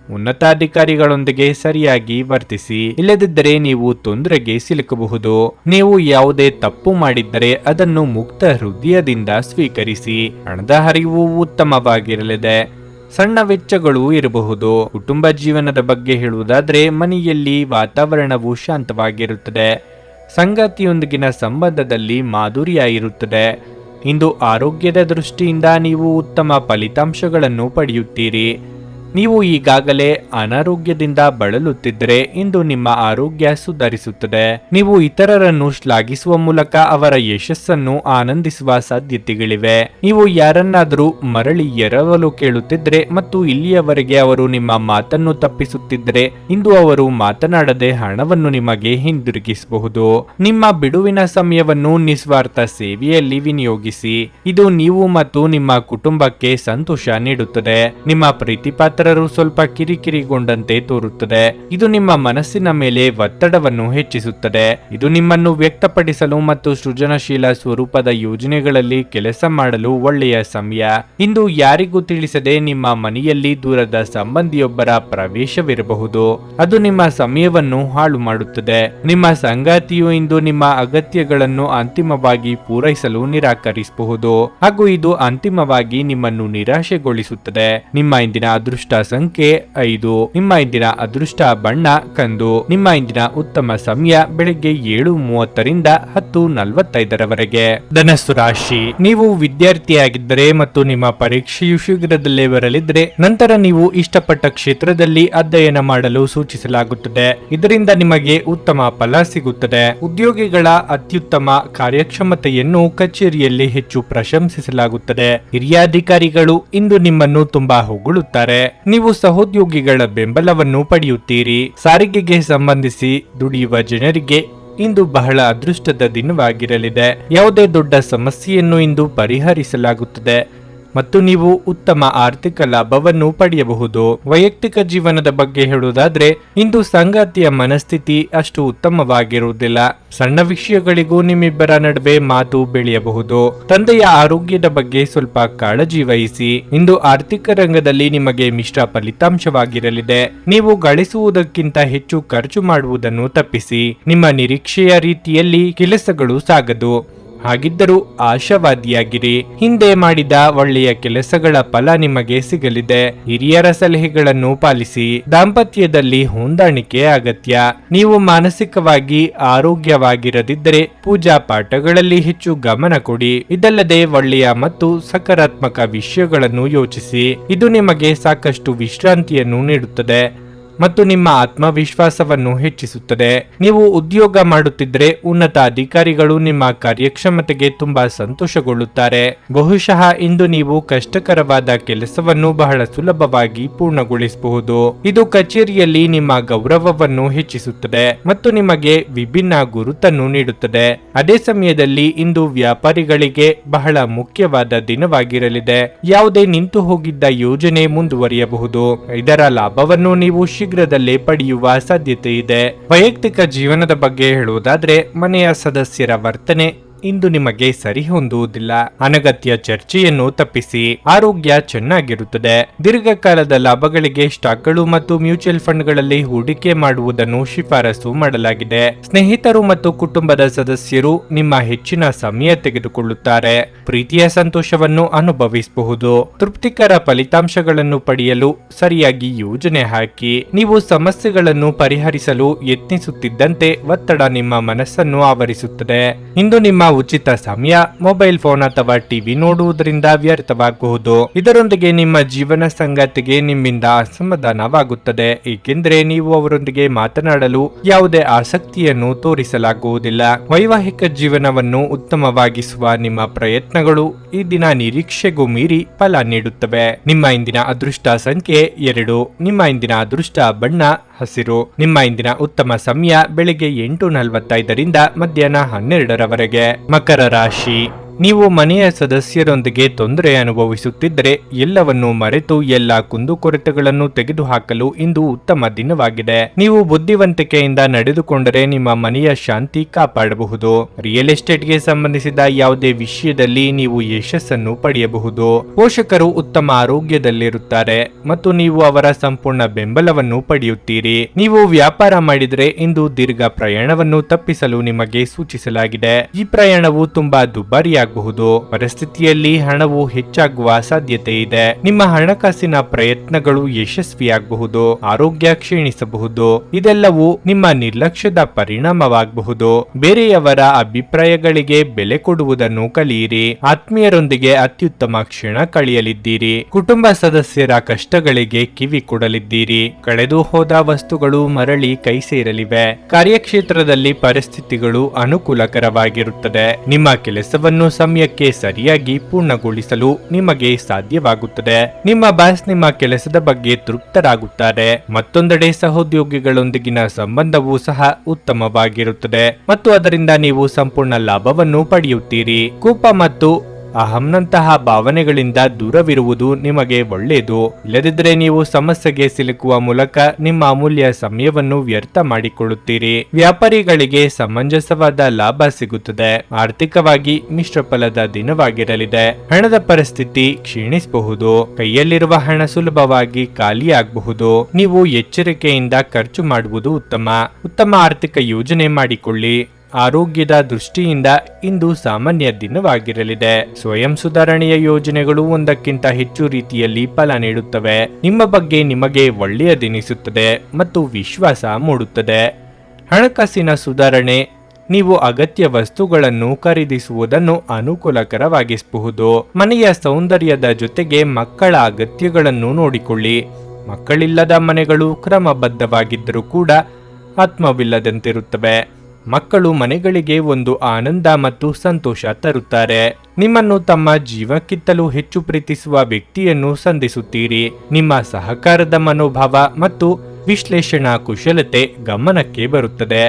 ಉನ್ನತಾಧಿಕಾರಿಗಳೊಂದಿಗೆ ಸರಿಯಾಗಿ ವರ್ತಿಸಿ. ಇಲ್ಲದಿದ್ದರೆ ನೀವು ತೊಂದರೆಗೆ ಸಿಲುಕಬಹುದು. ನೀವು ಯಾವುದೇ ತಪ್ಪು ಮಾಡಿದ್ದರೆ ಅದನ್ನು ಮುಕ್ತ ಹೃದಯದಿಂದ ಸ್ವೀಕರಿಸಿ. ಹಣದ ಹರಿವು ಉತ್ತಮವಾಗಿರಲಿದೆ. ಸಣ್ಣ ವೆಚ್ಚಗಳು ಇರಬಹುದು. ಕುಟುಂಬ ಜೀವನದ ಬಗ್ಗೆ ಹೇಳುವುದಾದರೆ ಮನೆಯಲ್ಲಿ ವಾತಾವರಣವು ಶಾಂತವಾಗಿರುತ್ತದೆ. ಸಂಗಾತಿಯೊಂದಿಗಿನ ಸಂಬಂಧದಲ್ಲಿ ಮಾಧುರ್ಯ ಇರುತ್ತದೆ. ಇಂದು ಆರೋಗ್ಯದ ದೃಷ್ಟಿಯಿಂದ ನೀವು ಉತ್ತಮ ಫಲಿತಾಂಶಗಳನ್ನು ಪಡೆಯುತ್ತೀರಿ. ನೀವು ಈಗಾಗಲೇ ಅನಾರೋಗ್ಯದಿಂದ ಬಳಲುತ್ತಿದ್ದರೆ ಇಂದು ನಿಮ್ಮ ಆರೋಗ್ಯ ಸುಧಾರಿಸುತ್ತದೆ. ನೀವು ಇತರರನ್ನು ಶ್ಲಾಘಿಸುವ ಮೂಲಕ ಅವರ ಯಶಸ್ಸನ್ನು ಆನಂದಿಸುವ ಸಾಧ್ಯತೆಗಳಿವೆ. ನೀವು ಯಾರನ್ನಾದರೂ ಮರಳಿ ಎರವಲು ಕೇಳುತ್ತಿದ್ದರೆ ಮತ್ತು ಇಲ್ಲಿಯವರೆಗೆ ಅವರು ನಿಮ್ಮ ಮಾತನ್ನು ತಪ್ಪಿಸುತ್ತಿದ್ದರೆ ಇಂದು ಅವರು ಮಾತನಾಡದೆ ಹಣವನ್ನು ನಿಮಗೆ ಹಿಂದಿರುಗಿಸಬಹುದು. ನಿಮ್ಮ ಬಿಡುವಿನ ಸಮಯವನ್ನು ನಿಸ್ವಾರ್ಥ ಸೇವೆಯಲ್ಲಿ ವಿನಿಯೋಗಿಸಿ. ಇದು ನೀವು ಮತ್ತು ನಿಮ್ಮ ಕುಟುಂಬಕ್ಕೆ ಸಂತೋಷ ನೀಡುತ್ತದೆ. ನಿಮ್ಮ ಪ್ರೀತಿಪಾತ್ರ ಸ್ವಲ್ಪ ಕಿರಿಕಿರಿಗೊಂಡಂತೆ ತೋರುತ್ತದೆ. ಇದು ನಿಮ್ಮ ಮನಸ್ಸಿನ ಮೇಲೆ ಒತ್ತಡವನ್ನು ಹೆಚ್ಚಿಸುತ್ತದೆ. ಇದು ನಿಮ್ಮನ್ನು ವ್ಯಕ್ತಪಡಿಸಲು ಮತ್ತು ಸೃಜನಶೀಲ ಸ್ವರೂಪದ ಯೋಜನೆಗಳಲ್ಲಿ ಕೆಲಸ ಮಾಡಲು ಒಳ್ಳೆಯ ಸಮಯ. ಇಂದು ಯಾರಿಗೂ ತಿಳಿಸದೆ ನಿಮ್ಮ ಮನೆಯಲ್ಲಿ ದೂರದ ಸಂಬಂಧಿಯೊಬ್ಬರ ಪ್ರವೇಶವಿರಬಹುದು. ಅದು ನಿಮ್ಮ ಸಮಯವನ್ನು ಹಾಳು ಮಾಡುತ್ತದೆ. ನಿಮ್ಮ ಸಂಗಾತಿಯು ಇಂದು ನಿಮ್ಮ ಅಗತ್ಯಗಳನ್ನು ಅಂತಿಮವಾಗಿ ಪೂರೈಸಲು ನಿರಾಕರಿಸಬಹುದು ಹಾಗೂ ಇದು ಅಂತಿಮವಾಗಿ ನಿಮ್ಮನ್ನು ನಿರಾಶೆಗೊಳಿಸುತ್ತದೆ. ನಿಮ್ಮ ಇಂದಿನ ಅದೃಷ್ಟ ಸಂಖ್ಯೆ 5. ನಿಮ್ಮ ಇಂದಿನ ಅದೃಷ್ಟ ಬಣ್ಣ ಕಂದು. ನಿಮ್ಮ ಇಂದಿನ ಉತ್ತಮ ಸಮಯ ಬೆಳಗ್ಗೆ 7:30 10:45 ಧನಸ್ಸು ರಾಶಿ. ನೀವು ವಿದ್ಯಾರ್ಥಿಯಾಗಿದ್ದರೆ ಮತ್ತು ನಿಮ್ಮ ಪರೀಕ್ಷೆಯು ಶೀಘ್ರದಲ್ಲೇ ಬರಲಿದ್ದರೆ ನಂತರ ನೀವು ಇಷ್ಟಪಟ್ಟ ಕ್ಷೇತ್ರದಲ್ಲಿ ಅಧ್ಯಯನ ಮಾಡಲು ಸೂಚಿಸಲಾಗುತ್ತದೆ. ಇದರಿಂದ ನಿಮಗೆ ಉತ್ತಮ ಫಲ ಸಿಗುತ್ತದೆ. ಉದ್ಯೋಗಿಗಳ ಅತ್ಯುತ್ತಮ ಕಾರ್ಯಕ್ಷಮತೆಯನ್ನು ಕಚೇರಿಯಲ್ಲಿ ಹೆಚ್ಚು ಪ್ರಶಂಸಿಸಲಾಗುತ್ತದೆ. ಹಿರಿಯ ಅಧಿಕಾರಿಗಳು ಇಂದು ನಿಮ್ಮನ್ನು ತುಂಬಾ ಹೊಗಳುತ್ತಾರೆ. ನೀವು ಸಹೋದ್ಯೋಗಿಗಳ ಬೆಂಬಲವನ್ನು ಪಡೆಯುತ್ತೀರಿ. ಸಾರಿಗೆಗೆ ಸಂಬಂಧಿಸಿ ದುಡಿಯುವ ಜನರಿಗೆ ಇಂದು ಬಹಳ ಅದೃಷ್ಟದ ದಿನವಾಗಿರಲಿದೆ. ಯಾವುದೇ ದೊಡ್ಡ ಸಮಸ್ಯೆಯನ್ನು ಇಂದು ಪರಿಹರಿಸಲಾಗುತ್ತದೆ ಮತ್ತು ನೀವು ಉತ್ತಮ ಆರ್ಥಿಕ ಲಾಭವನ್ನು ಪಡೆಯಬಹುದು. ವೈಯಕ್ತಿಕ ಜೀವನದ ಬಗ್ಗೆ ಹೇಳುವುದಾದ್ರೆ ಇಂದು ಸಂಗಾತಿಯ ಮನಸ್ಥಿತಿ ಅಷ್ಟು ಉತ್ತಮವಾಗಿರುವುದಿಲ್ಲ. ಸಣ್ಣ ವಿಷಯಗಳಿಗೂ ನಿಮ್ಮಿಬ್ಬರ ನಡುವೆ ಮಾತು ಬೆಳೆಯಬಹುದು. ತಂದೆಯ ಆರೋಗ್ಯದ ಬಗ್ಗೆ ಸ್ವಲ್ಪ ಕಾಳಜಿ ವಹಿಸಿ. ಇಂದು ಆರ್ಥಿಕ ರಂಗದಲ್ಲಿ ನಿಮಗೆ ಮಿಶ್ರ ಫಲಿತಾಂಶವಾಗಿರಲಿದೆ. ನೀವು ಗಳಿಸುವುದಕ್ಕಿಂತ ಹೆಚ್ಚು ಖರ್ಚು ಮಾಡುವುದನ್ನು ತಪ್ಪಿಸಿ. ನಿಮ್ಮ ನಿರೀಕ್ಷೆಯ ರೀತಿಯಲ್ಲಿ ಕೆಲಸಗಳು ಸಾಗದು. ಹಾಗಿದ್ದರೂ ಆಶಾವಾದಿಯಾಗಿರಿ. ಹಿಂದೆ ಮಾಡಿದ ಒಳ್ಳೆಯ ಕೆಲಸಗಳ ಫಲ ನಿಮಗೆ ಸಿಗಲಿದೆ. ಹಿರಿಯರ ಸಲಹೆಗಳನ್ನು ಪಾಲಿಸಿ. ದಾಂಪತ್ಯದಲ್ಲಿ ಹೊಂದಾಣಿಕೆ ಅಗತ್ಯ. ನೀವು ಮಾನಸಿಕವಾಗಿ ಆರೋಗ್ಯವಾಗಿರದಿದ್ದರೆ ಪೂಜಾ ಪಾಠಗಳಲ್ಲಿ ಹೆಚ್ಚು ಗಮನ ಕೊಡಿ. ಇದಲ್ಲದೆ ಒಳ್ಳೆಯ ಮತ್ತು ಸಕಾರಾತ್ಮಕ ವಿಷಯಗಳನ್ನು ಯೋಚಿಸಿ. ಇದು ನಿಮಗೆ ಸಾಕಷ್ಟು ವಿಶ್ರಾಂತಿಯನ್ನು ನೀಡುತ್ತದೆ ಮತ್ತು ನಿಮ್ಮ ಆತ್ಮವಿಶ್ವಾಸವನ್ನು ಹೆಚ್ಚಿಸುತ್ತದೆ. ನೀವು ಉದ್ಯೋಗ ಮಾಡುತ್ತಿದ್ದರೆ ಉನ್ನತ ಅಧಿಕಾರಿಗಳು ನಿಮ್ಮ ಕಾರ್ಯಕ್ಷಮತೆಗೆ ತುಂಬಾ ಸಂತೋಷಗೊಳ್ಳುತ್ತಾರೆ. ಬಹುಶಃ ಇಂದು ನೀವು ಕಷ್ಟಕರವಾದ ಕೆಲಸವನ್ನು ಬಹಳ ಸುಲಭವಾಗಿ ಪೂರ್ಣಗೊಳಿಸಬಹುದು. ಇದು ಕಚೇರಿಯಲ್ಲಿ ನಿಮ್ಮ ಗೌರವವನ್ನು ಹೆಚ್ಚಿಸುತ್ತದೆ ಮತ್ತು ನಿಮಗೆ ವಿಭಿನ್ನ ಗುರುತನ್ನು ನೀಡುತ್ತದೆ. ಅದೇ ಸಮಯದಲ್ಲಿ ಇಂದು ವ್ಯಾಪಾರಿಗಳಿಗೆ ಬಹಳ ಮುಖ್ಯವಾದ ದಿನವಾಗಿರಲಿದೆ. ಯಾವುದೇ ನಿಂತು ಹೋಗಿದ್ದ ಯೋಜನೆ ಮುಂದುವರಿಯಬಹುದು. ಇದರ ಲಾಭವನ್ನು ನೀವು ಶೀಘ್ರದಲ್ಲೇ ಪಡೆಯುವ ಸಾಧ್ಯತೆ ಇದೆ. ವೈಯಕ್ತಿಕ ಜೀವನದ ಬಗ್ಗೆ ಹೇಳುವುದಾದ್ರೆ ಮನೆಯ ಸದಸ್ಯರ ವರ್ತನೆ ಇಂದು ನಿಮಗೆ ಸರಿ ಹೊಂದುವುದಿಲ್ಲ. ಅನಗತ್ಯ ಚರ್ಚೆಯನ್ನು ತಪ್ಪಿಸಿ. ಆರೋಗ್ಯ ಚೆನ್ನಾಗಿರುತ್ತದೆ. ದೀರ್ಘಕಾಲದ ಲಾಭಗಳಿಗೆ ಸ್ಟಾಕ್ಗಳು ಮತ್ತು ಮ್ಯೂಚುವಲ್ ಫಂಡ್ಗಳಲ್ಲಿ ಹೂಡಿಕೆ ಮಾಡುವುದನ್ನು ಶಿಫಾರಸು ಮಾಡಲಾಗಿದೆ. ಸ್ನೇಹಿತರು ಮತ್ತು ಕುಟುಂಬದ ಸದಸ್ಯರು ನಿಮ್ಮ ಹೆಚ್ಚಿನ ಸಮಯ ತೆಗೆದುಕೊಳ್ಳುತ್ತಾರೆ. ಪ್ರೀತಿಯ ಸಂತೋಷವನ್ನು ಅನುಭವಿಸಬಹುದು. ತೃಪ್ತಿಕರ ಫಲಿತಾಂಶಗಳನ್ನು ಪಡೆಯಲು ಸರಿಯಾಗಿ ಯೋಜನೆ ಹಾಕಿ. ನೀವು ಸಮಸ್ಯೆಗಳನ್ನು ಪರಿಹರಿಸಲು ಯತ್ನಿಸುತ್ತಿದ್ದಂತೆ ಒತ್ತಡ ನಿಮ್ಮ ಮನಸ್ಸನ್ನು ಆವರಿಸುತ್ತದೆ. ಇಂದು ನಿಮ್ಮ ಉಚಿತ ಸಮಯ ಮೊಬೈಲ್ ಫೋನ್ ಅಥವಾ ಟಿವಿ ನೋಡುವುದರಿಂದ ವ್ಯರ್ಥವಾಗಬಹುದು. ಇದರೊಂದಿಗೆ ನಿಮ್ಮ ಜೀವನ ಸಂಗಾತಿಗೆ ನಿಮ್ಮಿಂದ ಅಸಮಾಧಾನವಾಗುತ್ತದೆ, ಏಕೆಂದರೆ ನೀವು ಅವರೊಂದಿಗೆ ಮಾತನಾಡಲು ಯಾವುದೇ ಆಸಕ್ತಿಯನ್ನು ತೋರಿಸಲಾಗುವುದಿಲ್ಲ. ವೈವಾಹಿಕ ಜೀವನವನ್ನು ಉತ್ತಮವಾಗಿಸುವ ನಿಮ್ಮ ಪ್ರಯತ್ನಗಳು ಈ ದಿನ ನಿರೀಕ್ಷೆಗೂ ಮೀರಿ ಫಲ ನೀಡುತ್ತವೆ. ನಿಮ್ಮ ಇಂದಿನ ಅದೃಷ್ಟ ಸಂಖ್ಯೆ 2. ನಿಮ್ಮ ಇಂದಿನ ಅದೃಷ್ಟ ಬಣ್ಣ ಹಸಿರು. ನಿಮ್ಮ ಇಂದಿನ ಉತ್ತಮ ಸಮಯ ಬೆಳಿಗ್ಗೆ 8:45ರಿಂದ ಮಧ್ಯಾಹ್ನ 12ರವರೆಗೆ. ಮಕರ ರಾಶಿ. ನೀವು ಮನೆಯ ಸದಸ್ಯರೊಂದಿಗೆ ತೊಂದರೆ ಅನುಭವಿಸುತ್ತಿದ್ದರೆ ಎಲ್ಲವನ್ನೂ ಮರೆತು ಎಲ್ಲ ಕುಂದುಕೊರತೆಗಳನ್ನು ತೆಗೆದುಹಾಕಲು ಇಂದು ಉತ್ತಮ ದಿನವಾಗಿದೆ. ನೀವು ಬುದ್ಧಿವಂತಿಕೆಯಿಂದ ನಡೆದುಕೊಂಡರೆ ನಿಮ್ಮ ಮನೆಯ ಶಾಂತಿ ಕಾಪಾಡಬಹುದು. ರಿಯಲ್ ಎಸ್ಟೇಟ್ಗೆ ಸಂಬಂಧಿಸಿದ ಯಾವುದೇ ವಿಷಯದಲ್ಲಿ ನೀವು ಯಶಸ್ಸನ್ನು ಪಡೆಯಬಹುದು. ಪೋಷಕರು ಉತ್ತಮ ಆರೋಗ್ಯದಲ್ಲಿರುತ್ತಾರೆ ಮತ್ತು ನೀವು ಅವರ ಸಂಪೂರ್ಣ ಬೆಂಬಲವನ್ನು ಪಡೆಯುತ್ತೀರಿ. ನೀವು ವ್ಯಾಪಾರ ಮಾಡಿದರೆ ಇಂದು ದೀರ್ಘ ಪ್ರಯಾಣವನ್ನು ತಪ್ಪಿಸಲು ನಿಮಗೆ ಸೂಚಿಸಲಾಗಿದೆ. ಈ ಪ್ರಯಾಣವು ತುಂಬಾ ದುಬಾರಿಯಾಗಬಹುದು. ಪರಿಸ್ಥಿತಿಯಲ್ಲಿ ಹಣವು ಹೆಚ್ಚಾಗುವ ಸಾಧ್ಯತೆ ಇದೆ. ನಿಮ್ಮ ಹಣಕಾಸಿನ ಪ್ರಯತ್ನಗಳು ಯಶಸ್ವಿಯಾಗಬಹುದು. ಆರೋಗ್ಯ ಕ್ಷೀಣಿಸಬಹುದು. ಇದೆಲ್ಲವೂ ನಿಮ್ಮ ನಿರ್ಲಕ್ಷ್ಯದ ಪರಿಣಾಮವಾಗಬಹುದು. ಬೇರೆಯವರ ಅಭಿಪ್ರಾಯಗಳಿಗೆ ಬೆಲೆ ಕೊಡುವುದನ್ನು ಕಲಿಯಿರಿ. ಆತ್ಮೀಯರೊಂದಿಗೆ ಅತ್ಯುತ್ತಮ ಕ್ಷಣ ಕಳೆಯಲಿದ್ದೀರಿ. ಕುಟುಂಬ ಸದಸ್ಯರ ಕಷ್ಟಗಳಿಗೆ ಕಿವಿ ಕೊಡಲಿದ್ದೀರಿ. ಕಳೆದು ಹೋದ ವಸ್ತುಗಳು ಮರಳಿ ಕೈ ಸೇರಲಿವೆ. ಕಾರ್ಯಕ್ಷೇತ್ರದಲ್ಲಿ ಪರಿಸ್ಥಿತಿಗಳು ಅನುಕೂಲಕರವಾಗಿರುತ್ತದೆ. ನಿಮ್ಮ ಕೆಲಸವನ್ನು ಸಮಯಕ್ಕೆ ಸರಿಯಾಗಿ ಪೂರ್ಣಗೊಳಿಸಲು ನಿಮಗೆ ಸಾಧ್ಯವಾಗುತ್ತದೆ. ನಿಮ್ಮ ಬಾಸ್ ನಿಮ್ಮ ಕೆಲಸದ ಬಗ್ಗೆ ತೃಪ್ತರಾಗುತ್ತಾರೆ. ಮತ್ತೊಂದೆಡೆ ಸಹೋದ್ಯೋಗಿಗಳೊಂದಿಗಿನ ಸಂಬಂಧವೂ ಸಹ ಉತ್ತಮವಾಗಿರುತ್ತದೆ ಮತ್ತು ಅದರಿಂದ ನೀವು ಸಂಪೂರ್ಣ ಲಾಭವನ್ನು ಪಡೆಯುತ್ತೀರಿ. ಕೋಪ ಮತ್ತು ಅಹಂನಂತಹ ಭಾವನೆಗಳಿಂದ ದೂರವಿರುವುದು ನಿಮಗೆ ಒಳ್ಳೆಯದು. ಇಲ್ಲದಿದ್ದರೆ ನೀವು ಸಮಸ್ಯೆಗೆ ಸಿಲುಕುವ ಮೂಲಕ ನಿಮ್ಮ ಅಮೂಲ್ಯ ಸಮಯವನ್ನು ವ್ಯರ್ಥ ಮಾಡಿಕೊಳ್ಳುತ್ತೀರಿ. ವ್ಯಾಪಾರಿಗಳಿಗೆ ಸಮಂಜಸವಾದ ಲಾಭ ಸಿಗುತ್ತದೆ. ಆರ್ಥಿಕವಾಗಿ ಮಿಶ್ರ ಫಲದ ದಿನವಾಗಿರಲಿದೆ. ಹಣದ ಪರಿಸ್ಥಿತಿ ಕ್ಷೀಣಿಸಬಹುದು. ಕೈಯಲ್ಲಿರುವ ಹಣ ಸುಲಭವಾಗಿ ಖಾಲಿಯಾಗಬಹುದು. ನೀವು ಎಚ್ಚರಿಕೆಯಿಂದ ಖರ್ಚು ಮಾಡುವುದು ಉತ್ತಮ ಆರ್ಥಿಕ ಯೋಜನೆ ಮಾಡಿಕೊಳ್ಳಿ. ಆರೋಗ್ಯದ ದೃಷ್ಟಿಯಿಂದ ಇಂದು ಸಾಮಾನ್ಯ ದಿನವಾಗಿರಲಿದೆ. ಸ್ವಯಂ ಸುಧಾರಣೆಯ ಯೋಜನೆಗಳು ಒಂದಕ್ಕಿಂತ ಹೆಚ್ಚು ರೀತಿಯಲ್ಲಿ ಫಲ ನೀಡುತ್ತವೆ. ನಿಮ್ಮ ಬಗ್ಗೆ ನಿಮಗೆ ಒಳ್ಳೆಯದೆನಿಸುತ್ತದೆ ಮತ್ತು ವಿಶ್ವಾಸ ಮೂಡುತ್ತದೆ. ಹಣಕಾಸಿನ ಸುಧಾರಣೆ ನೀವು ಅಗತ್ಯ ವಸ್ತುಗಳನ್ನು ಖರೀದಿಸುವುದನ್ನು ಅನುಕೂಲಕರವಾಗಿಸಬಹುದು. ಮನೆಯ ಸೌಂದರ್ಯದ ಜೊತೆಗೆ ಮಕ್ಕಳ ಅಗತ್ಯಗಳನ್ನು ನೋಡಿಕೊಳ್ಳಿ. ಮಕ್ಕಳಿಲ್ಲದ ಮನೆಗಳು ಕ್ರಮಬದ್ಧವಾಗಿದ್ದರೂ ಕೂಡ ಆತ್ಮವಿಲ್ಲದಂತಿರುತ್ತವೆ. ಮಕ್ಕಳು ಮನೆಗಳಿಗೆ ಒಂದು ಆನಂದ ಮತ್ತು ಸಂತೋಷ ತರುತ್ತಾರೆ. ನಿಮ್ಮನ್ನು ತಮ್ಮ ಜೀವಕ್ಕಿಂತಲೂ ಹೆಚ್ಚು ಪ್ರೀತಿಸುವ ವ್ಯಕ್ತಿಯನ್ನು ಸಂಧಿಸುತ್ತೀರಿ. ನಿಮ್ಮ ಸಹಕಾರದ ಮನೋಭಾವ ಮತ್ತು ವಿಶ್ಲೇಷಣಾ ಕುಶಲತೆ ಗಮನಕ್ಕೆ ಬರುತ್ತದೆ.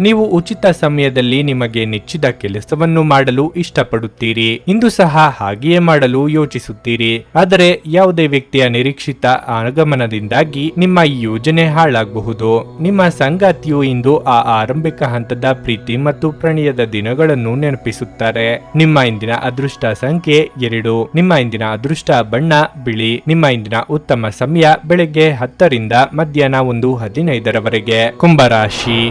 ನೀವು ಉಚಿತ ಸಮಯದಲ್ಲಿ ನಿಮಗೆ ನೆಚ್ಚಿದ ಕೆಲಸವನ್ನು ಮಾಡಲು ಇಷ್ಟಪಡುತ್ತೀರಿ. ಇಂದು ಸಹ ಹಾಗೆಯೇ ಮಾಡಲು ಯೋಚಿಸುತ್ತೀರಿ. ಆದರೆ ಯಾವುದೇ ವ್ಯಕ್ತಿಯ ನಿರೀಕ್ಷಿತ ಆಗಮನದಿಂದಾಗಿ ನಿಮ್ಮ ಈ ಯೋಜನೆ ಹಾಳಾಗಬಹುದು. ನಿಮ್ಮ ಸಂಗಾತಿಯು ಇಂದು ಆ ಆರಂಭಿಕ ಹಂತದ ಪ್ರೀತಿ ಮತ್ತು ಪ್ರಣಯದ ದಿನಗಳನ್ನು ನೆನಪಿಸುತ್ತಾರೆ. ನಿಮ್ಮ ಇಂದಿನ ಅದೃಷ್ಟ ಸಂಖ್ಯೆ 2. ನಿಮ್ಮ ಇಂದಿನ ಅದೃಷ್ಟ ಬಣ್ಣ ಬಿಳಿ. ನಿಮ್ಮ ಇಂದಿನ ಉತ್ತಮ ಸಮಯ ಬೆಳಗ್ಗೆ 10ರಿಂದ ಮಧ್ಯಾಹ್ನ 1:15ರವರೆಗೆ. ಕುಂಭರಾಶಿ.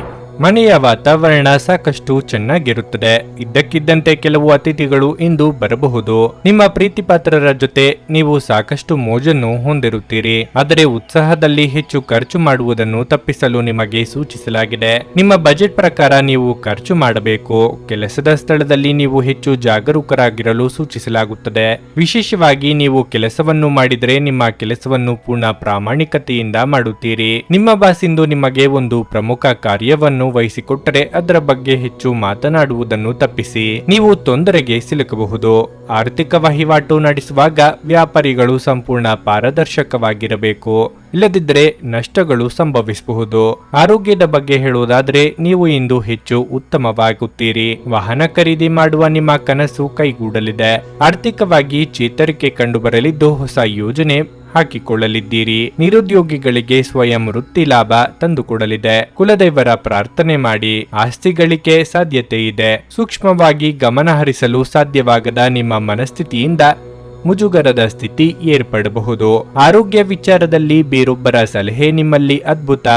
ಮನೆಯ ವಾತಾವರಣ ಸಾಕಷ್ಟು ಚೆನ್ನಾಗಿರುತ್ತದೆ. ಇದ್ದಕ್ಕಿದ್ದಂತೆ ಕೆಲವು ಅತಿಥಿಗಳು ಇಂದು ಬರಬಹುದು. ನಿಮ್ಮ ಪ್ರೀತಿ ಪಾತ್ರರ ಜೊತೆ ನೀವು ಸಾಕಷ್ಟು ಮೋಜನ್ನು ಹೊಂದಿರುತ್ತೀರಿ. ಆದರೆ ಉತ್ಸಾಹದಲ್ಲಿ ಹೆಚ್ಚು ಖರ್ಚು ಮಾಡುವುದನ್ನು ತಪ್ಪಿಸಲು ನಿಮಗೆ ಸೂಚಿಸಲಾಗಿದೆ. ನಿಮ್ಮ ಬಜೆಟ್ ಪ್ರಕಾರ ನೀವು ಖರ್ಚು ಮಾಡಬೇಕು. ಕೆಲಸದ ಸ್ಥಳದಲ್ಲಿ ನೀವು ಹೆಚ್ಚು ಜಾಗರೂಕರಾಗಿರಲು ಸೂಚಿಸಲಾಗುತ್ತದೆ. ವಿಶೇಷವಾಗಿ ನೀವು ಕೆಲಸವನ್ನು ಮಾಡಿದರೆ ನಿಮ್ಮ ಕೆಲಸವನ್ನು ಪೂರ್ಣ ಪ್ರಾಮಾಣಿಕತೆಯಿಂದ ಮಾಡುತ್ತೀರಿ. ನಿಮ್ಮ ಬಾಸ್ ಇಂದು ನಿಮಗೆ ಒಂದು ಪ್ರಮುಖ ಕಾರ್ಯವನ್ನು ವಹಿಸಿಕೊಟ್ಟರೆ ಅದರ ಬಗ್ಗೆ ಹೆಚ್ಚು ಮಾತನಾಡುವುದನ್ನು ತಪ್ಪಿಸಿ. ನೀವು ತೊಂದರೆಗೆ ಸಿಲುಕಬಹುದು. ಆರ್ಥಿಕ ವಹಿವಾಟು ನಡೆಸುವಾಗ ವ್ಯಾಪಾರಿಗಳು ಸಂಪೂರ್ಣ ಪಾರದರ್ಶಕವಾಗಿರಬೇಕು. ಇಲ್ಲದಿದ್ದರೆ ನಷ್ಟಗಳು ಸಂಭವಿಸಬಹುದು. ಆರೋಗ್ಯದ ಬಗ್ಗೆ ಹೇಳುವುದಾದರೆ ನೀವು ಇಂದು ಹೆಚ್ಚು ಉತ್ತಮವಾಗುತ್ತೀರಿ. ವಾಹನ ಖರೀದಿ ಮಾಡುವ ನಿಮ್ಮ ಕನಸು ಕೈಗೂಡಲಿದೆ. ಆರ್ಥಿಕವಾಗಿ ಚೇತರಿಕೆ ಕಂಡುಬರಲಿದ್ದು ಹೊಸ ಯೋಜನೆ ಹಾಕಿಕೊಳ್ಳಲಿದ್ದೀರಿ. ನಿರುದ್ಯೋಗಿಗಳಿಗೆ ಸ್ವಯಂ ವೃತ್ತಿ ಲಾಭ ತಂದುಕೊಡಲಿದೆ. ಕುಲದೈವರ ಪ್ರಾರ್ಥನೆ ಮಾಡಿ. ಆಸ್ತಿ ಗಳಿಕೆ ಸಾಧ್ಯತೆ ಇದೆ. ಸೂಕ್ಷ್ಮವಾಗಿ ಗಮನ ಹರಿಸಲು ಸಾಧ್ಯವಾಗದ ನಿಮ್ಮ ಮನಸ್ಥಿತಿಯಿಂದ ಮುಜುಗರದ ಸ್ಥಿತಿ ಏರ್ಪಡಬಹುದು. ಆರೋಗ್ಯ ವಿಚಾರದಲ್ಲಿ ಬೇರೊಬ್ಬರ ಸಲಹೆ ನಿಮ್ಮಲ್ಲಿ ಅದ್ಭುತ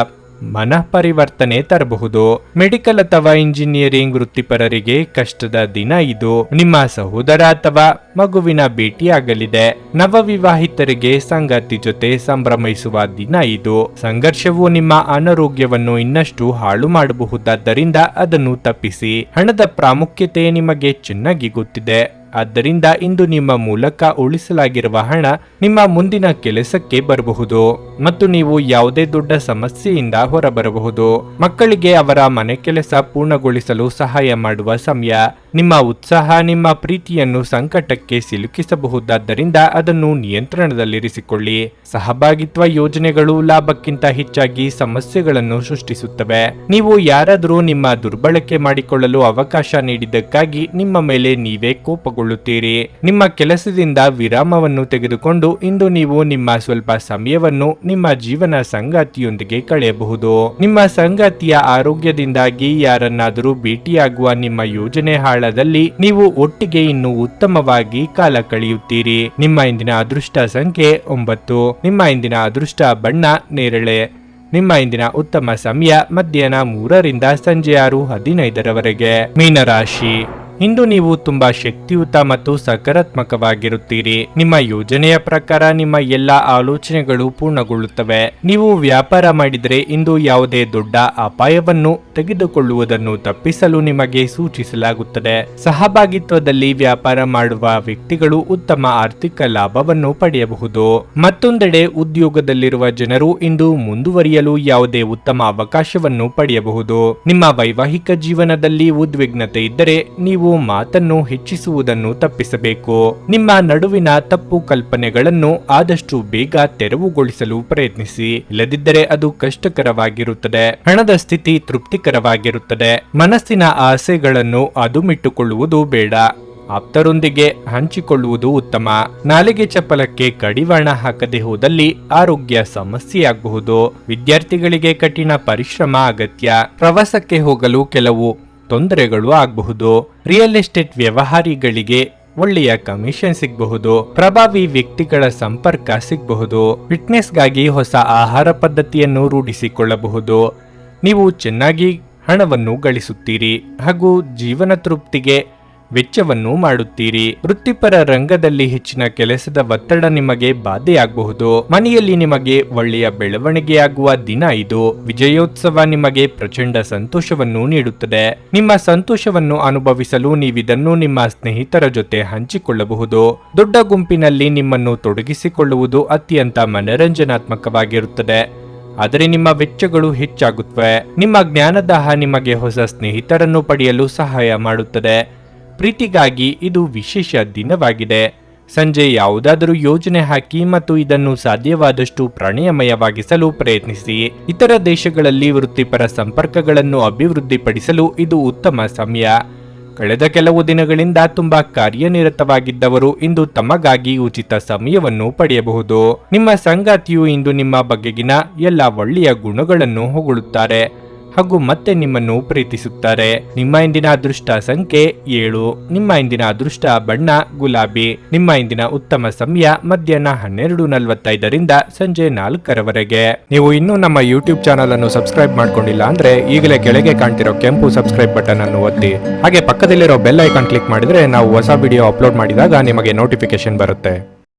ಮನಃ ಪರಿವರ್ತನೆ ತರಬಹುದು. ಮೆಡಿಕಲ್ ಅಥವಾ ಇಂಜಿನಿಯರಿಂಗ್ ವೃತ್ತಿಪರರಿಗೆ ಕಷ್ಟದ ದಿನ ಇದು. ನಿಮ್ಮ ಸಹೋದರ ಅಥವಾ ಮಗುವಿನ ಭೇಟಿಯಾಗಲಿದೆ. ನವವಿವಾಹಿತರಿಗೆ ಸಂಗಾತಿ ಜೊತೆ ಸಂಭ್ರಮಿಸುವ ದಿನ ಇದು. ಸಂಘರ್ಷವು ನಿಮ್ಮ ಅನಾರೋಗ್ಯವನ್ನು ಇನ್ನಷ್ಟು ಹಾಳು ಮಾಡಬಹುದಾದ್ದರಿಂದ ಅದನ್ನು ತಪ್ಪಿಸಿ. ಹಣದ ಪ್ರಾಮುಖ್ಯತೆ ನಿಮಗೆ ಚೆನ್ನಾಗಿ ಗೊತ್ತಿದೆ. ಆದ್ದರಿಂದ ಇಂದು ನಿಮ್ಮ ಮೂಲಕ ಉಳಿಸಲಾಗಿರುವ ಹಣ ನಿಮ್ಮ ಮುಂದಿನ ಕೆಲಸಕ್ಕೆ ಬರಬಹುದು ಮತ್ತು ನೀವು ಯಾವುದೇ ದೊಡ್ಡ ಸಮಸ್ಯೆಯಿಂದ ಹೊರಬರಬಹುದು. ಮಕ್ಕಳಿಗೆ ಅವರ ಮನೆ ಕೆಲಸ ಪೂರ್ಣಗೊಳಿಸಲು ಸಹಾಯ ಮಾಡುವ ಸಮಯ. ನಿಮ್ಮ ಉತ್ಸಾಹ ನಿಮ್ಮ ಪ್ರೀತಿಯನ್ನು ಸಂಕಟಕ್ಕೆ ಸಿಲುಕಿಸಬಹುದಾದ್ದರಿಂದ ಅದನ್ನು ನಿಯಂತ್ರಣದಲ್ಲಿರಿಸಿಕೊಳ್ಳಿ. ಸಹಭಾಗಿತ್ವ ಯೋಜನೆಗಳು ಲಾಭಕ್ಕಿಂತ ಹೆಚ್ಚಾಗಿ ಸಮಸ್ಯೆಗಳನ್ನು ಸೃಷ್ಟಿಸುತ್ತವೆ. ನೀವು ಯಾರಾದರೂ ನಿಮ್ಮ ದುರ್ಬಳಕೆ ಮಾಡಿಕೊಳ್ಳಲು ಅವಕಾಶ ನೀಡಿದ್ದಕ್ಕಾಗಿ ನಿಮ್ಮ ಮೇಲೆ ನೀವೇ ಕೋಪಗೊಳ್ಳುತ್ತೀರಿ. ನಿಮ್ಮ ಕೆಲಸದಿಂದ ವಿರಾಮವನ್ನು ತೆಗೆದುಕೊಂಡು ಇಂದು ನೀವು ನಿಮ್ಮ ಸ್ವಲ್ಪ ಸಮಯವನ್ನು ನಿಮ್ಮ ಜೀವನ ಸಂಗಾತಿಯೊಂದಿಗೆ ಕಳೆಯಬಹುದು. ನಿಮ್ಮ ಸಂಗಾತಿಯ ಆರೋಗ್ಯದಿಂದಾಗಿ ಯಾರನ್ನಾದರೂ ಭೇಟಿಯಾಗುವ ನಿಮ್ಮ ಯೋಜನೆ ಹಾಳದಲ್ಲಿ ನೀವು ಒಟ್ಟಿಗೆ ಇನ್ನೂ ಉತ್ತಮವಾಗಿ ಕಾಲ ಕಳೆಯುತ್ತೀರಿ. ನಿಮ್ಮ ಇಂದಿನ ಅದೃಷ್ಟ ಸಂಖ್ಯೆ 9. ನಿಮ್ಮ ಇಂದಿನ ಅದೃಷ್ಟ ಬಣ್ಣ ನೇರಳೆ. ನಿಮ್ಮ ಇಂದಿನ ಉತ್ತಮ ಸಮಯ ಮಧ್ಯಾಹ್ನ 3 ರಿಂದ ಸಂಜೆ 6:15 ಮೀನರಾಶಿ. ಇಂದು ನೀವು ತುಂಬಾ ಶಕ್ತಿಯುತ ಮತ್ತು ಸಕಾರಾತ್ಮಕವಾಗಿರುತ್ತೀರಿ. ನಿಮ್ಮ ಯೋಜನೆಯ ಪ್ರಕಾರ ನಿಮ್ಮ ಎಲ್ಲಾ ಆಲೋಚನೆಗಳು ಪೂರ್ಣಗೊಳ್ಳುತ್ತವೆ. ನೀವು ವ್ಯಾಪಾರ ಮಾಡಿದರೆ ಇಂದು ಯಾವುದೇ ದೊಡ್ಡ ಅಪಾಯವನ್ನು ತೆಗೆದುಕೊಳ್ಳುವುದನ್ನು ತಪ್ಪಿಸಲು ನಿಮಗೆ ಸೂಚಿಸಲಾಗುತ್ತದೆ. ಸಹಭಾಗಿತ್ವದಲ್ಲಿ ವ್ಯಾಪಾರ ಮಾಡುವ ವ್ಯಕ್ತಿಗಳು ಉತ್ತಮ ಆರ್ಥಿಕ ಲಾಭವನ್ನು ಪಡೆಯಬಹುದು. ಮತ್ತೊಂದೆಡೆ ಉದ್ಯೋಗದಲ್ಲಿರುವ ಜನರು ಇಂದು ಮುಂದುವರಿಯಲು ಯಾವುದೇ ಉತ್ತಮ ಅವಕಾಶವನ್ನು ಪಡೆಯಬಹುದು. ನಿಮ್ಮ ವೈವಾಹಿಕ ಜೀವನದಲ್ಲಿ ಉದ್ವಿಗ್ನತೆ ಇದ್ದರೆ ನೀವು ಮಾತನ್ನು ಹೆಚ್ಚಿಸುವುದನ್ನು ತಪ್ಪಿಸಬೇಕು. ನಿಮ್ಮ ನಡುವಿನ ತಪ್ಪು ಕಲ್ಪನೆಗಳನ್ನು ಆದಷ್ಟು ಬೇಗ ತೆರವುಗೊಳಿಸಲು ಪ್ರಯತ್ನಿಸಿ. ಇಲ್ಲದಿದ್ದರೆ ಅದು ಕಷ್ಟಕರವಾಗಿರುತ್ತದೆ. ಹಣದ ಸ್ಥಿತಿ ತೃಪ್ತಿಕರವಾಗಿರುತ್ತದೆ. ಮನಸ್ಸಿನ ಆಸೆಗಳನ್ನು ಅದುಮಿಟ್ಟುಕೊಳ್ಳುವುದು ಬೇಡ. ಆಪ್ತರೊಂದಿಗೆ ಹಂಚಿಕೊಳ್ಳುವುದು ಉತ್ತಮ. ನಾಲಿಗೆ ಚಪಲಕ್ಕೆ ಕಡಿವಾಣ ಹಾಕದೆ ಹೋದಲ್ಲಿ ಆರೋಗ್ಯ ಸಮಸ್ಯೆಯಾಗಬಹುದು. ವಿದ್ಯಾರ್ಥಿಗಳಿಗೆ ಕಠಿಣ ಪರಿಶ್ರಮ ಅಗತ್ಯ. ಪ್ರವಾಸಕ್ಕೆ ಹೋಗಲು ಕೆಲವು ತೊಂದರೆಗಳು ಆಗಬಹುದು. ರಿಯಲ್ ಎಸ್ಟೇಟ್ ವ್ಯವಹಾರಿಗಳಿಗೆ ಒಳ್ಳೆಯ ಕಮಿಷನ್ ಸಿಗಬಹುದು. ಪ್ರಭಾವಿ ವ್ಯಕ್ತಿಗಳ ಸಂಪರ್ಕ ಸಿಗಬಹುದು. ಫಿಟ್ನೆಸ್ಗಾಗಿ ಹೊಸ ಆಹಾರ ಪದ್ಧತಿಯನ್ನು ರೂಢಿಸಿಕೊಳ್ಳಬಹುದು. ನೀವು ಚೆನ್ನಾಗಿ ಹಣವನ್ನು ಗಳಿಸುತ್ತೀರಿ ಹಾಗೂ ಜೀವನ ತೃಪ್ತಿಗೆ ವೆಚ್ಚವನ್ನು ಮಾಡುತ್ತೀರಿ. ವೃತ್ತಿಪರ ರಂಗದಲ್ಲಿ ಹೆಚ್ಚಿನ ಕೆಲಸದ ಒತ್ತಡ ನಿಮಗೆ ಬಾಧೆಯಾಗಬಹುದು. ಮನೆಯಲ್ಲಿ ನಿಮಗೆ ಒಳ್ಳೆಯ ಬೆಳವಣಿಗೆಯಾಗುವ ದಿನ ಇದು. ವಿಜಯೋತ್ಸವ ನಿಮಗೆ ಪ್ರಚಂಡ ಸಂತೋಷವನ್ನು ನೀಡುತ್ತದೆ. ನಿಮ್ಮ ಸಂತೋಷವನ್ನು ಅನುಭವಿಸಲು ನೀವಿದನ್ನು ನಿಮ್ಮ ಸ್ನೇಹಿತರ ಜೊತೆ ಹಂಚಿಕೊಳ್ಳಬಹುದು. ದೊಡ್ಡ ಗುಂಪಿನಲ್ಲಿ ನಿಮ್ಮನ್ನು ತೊಡಗಿಸಿಕೊಳ್ಳುವುದು ಅತ್ಯಂತ ಮನರಂಜನಾತ್ಮಕವಾಗಿರುತ್ತದೆ. ಆದರೆ ನಿಮ್ಮ ವೆಚ್ಚಗಳು ಹೆಚ್ಚಾಗುತ್ತವೆ. ನಿಮ್ಮ ಜ್ಞಾನದಾಹ ನಿಮಗೆ ಹೊಸ ಸ್ನೇಹಿತರನ್ನು ಪಡೆಯಲು ಸಹಾಯ ಮಾಡುತ್ತದೆ. ಪ್ರೀತಿಗಾಗಿ ಇದು ವಿಶೇಷ ದಿನವಾಗಿದೆ. ಸಂಜೆ ಯಾವುದಾದರೂ ಯೋಜನೆ ಹಾಕಿ ಮತ್ತು ಇದನ್ನು ಸಾಧ್ಯವಾದಷ್ಟು ಪ್ರಣಯಮಯವಾಗಿಸಲು ಪ್ರಯತ್ನಿಸಿ. ಇತರ ದೇಶಗಳಲ್ಲಿ ವೃತ್ತಿಪರ ಸಂಪರ್ಕಗಳನ್ನು ಅಭಿವೃದ್ಧಿಪಡಿಸಲು ಇದು ಉತ್ತಮ ಸಮಯ. ಕಳೆದ ಕೆಲವು ದಿನಗಳಿಂದ ತುಂಬಾ ಕಾರ್ಯನಿರತವಾಗಿದ್ದವರು ಇಂದು ತಮಗಾಗಿ ಉಚಿತ ಸಮಯವನ್ನು ಪಡೆಯಬಹುದು. ನಿಮ್ಮ ಸಂಗಾತಿಯು ಇಂದು ನಿಮ್ಮ ಬಗೆಗಿನ ಎಲ್ಲ ಒಳ್ಳೆಯ ಗುಣಗಳನ್ನು ಹೊಗಳುತ್ತಾರೆ. ಹಾಗೂ ಮತ್ತೆ ನಿಮ್ಮನ್ನು ಪ್ರೀತಿಸುತ್ತಾರೆ. ನಿಮ್ಮ ಇಂದಿನ ಅದೃಷ್ಟ ಸಂಖ್ಯೆ 7. ನಿಮ್ಮ ಇಂದಿನ ಅದೃಷ್ಟ ಬಣ್ಣ ಗುಲಾಬಿ. ನಿಮ್ಮ ಇಂದಿನ ಉತ್ತಮ ಸಮಯ ಮಧ್ಯಾಹ್ನ 12:45 ಸಂಜೆ 4 ನೀವು ಇನ್ನೂ ನಮ್ಮ ಯೂಟ್ಯೂಬ್ ಚಾನಲ್ ಅನ್ನು ಸಬ್ಸ್ಕ್ರೈಬ್ ಮಾಡ್ಕೊಂಡಿಲ್ಲ ಅಂದ್ರೆ ಈಗಲೇ ಕೆಳಗೆ ಕಾಣ್ತಿರೋ ಕೆಂಪು ಸಬ್ಸ್ಕ್ರೈಬ್ ಬಟನ್ ಅನ್ನು ಒತ್ತಿ. ಹಾಗೆ ಪಕ್ಕದಲ್ಲಿರೋ ಬೆಲ್ ಐಕಾನ್ ಕ್ಲಿಕ್ ಮಾಡಿದ್ರೆ ನಾವು ಹೊಸ ವಿಡಿಯೋ ಅಪ್ಲೋಡ್ ಮಾಡಿದಾಗ ನಿಮಗೆ ನೋಟಿಫಿಕೇಶನ್ ಬರುತ್ತೆ.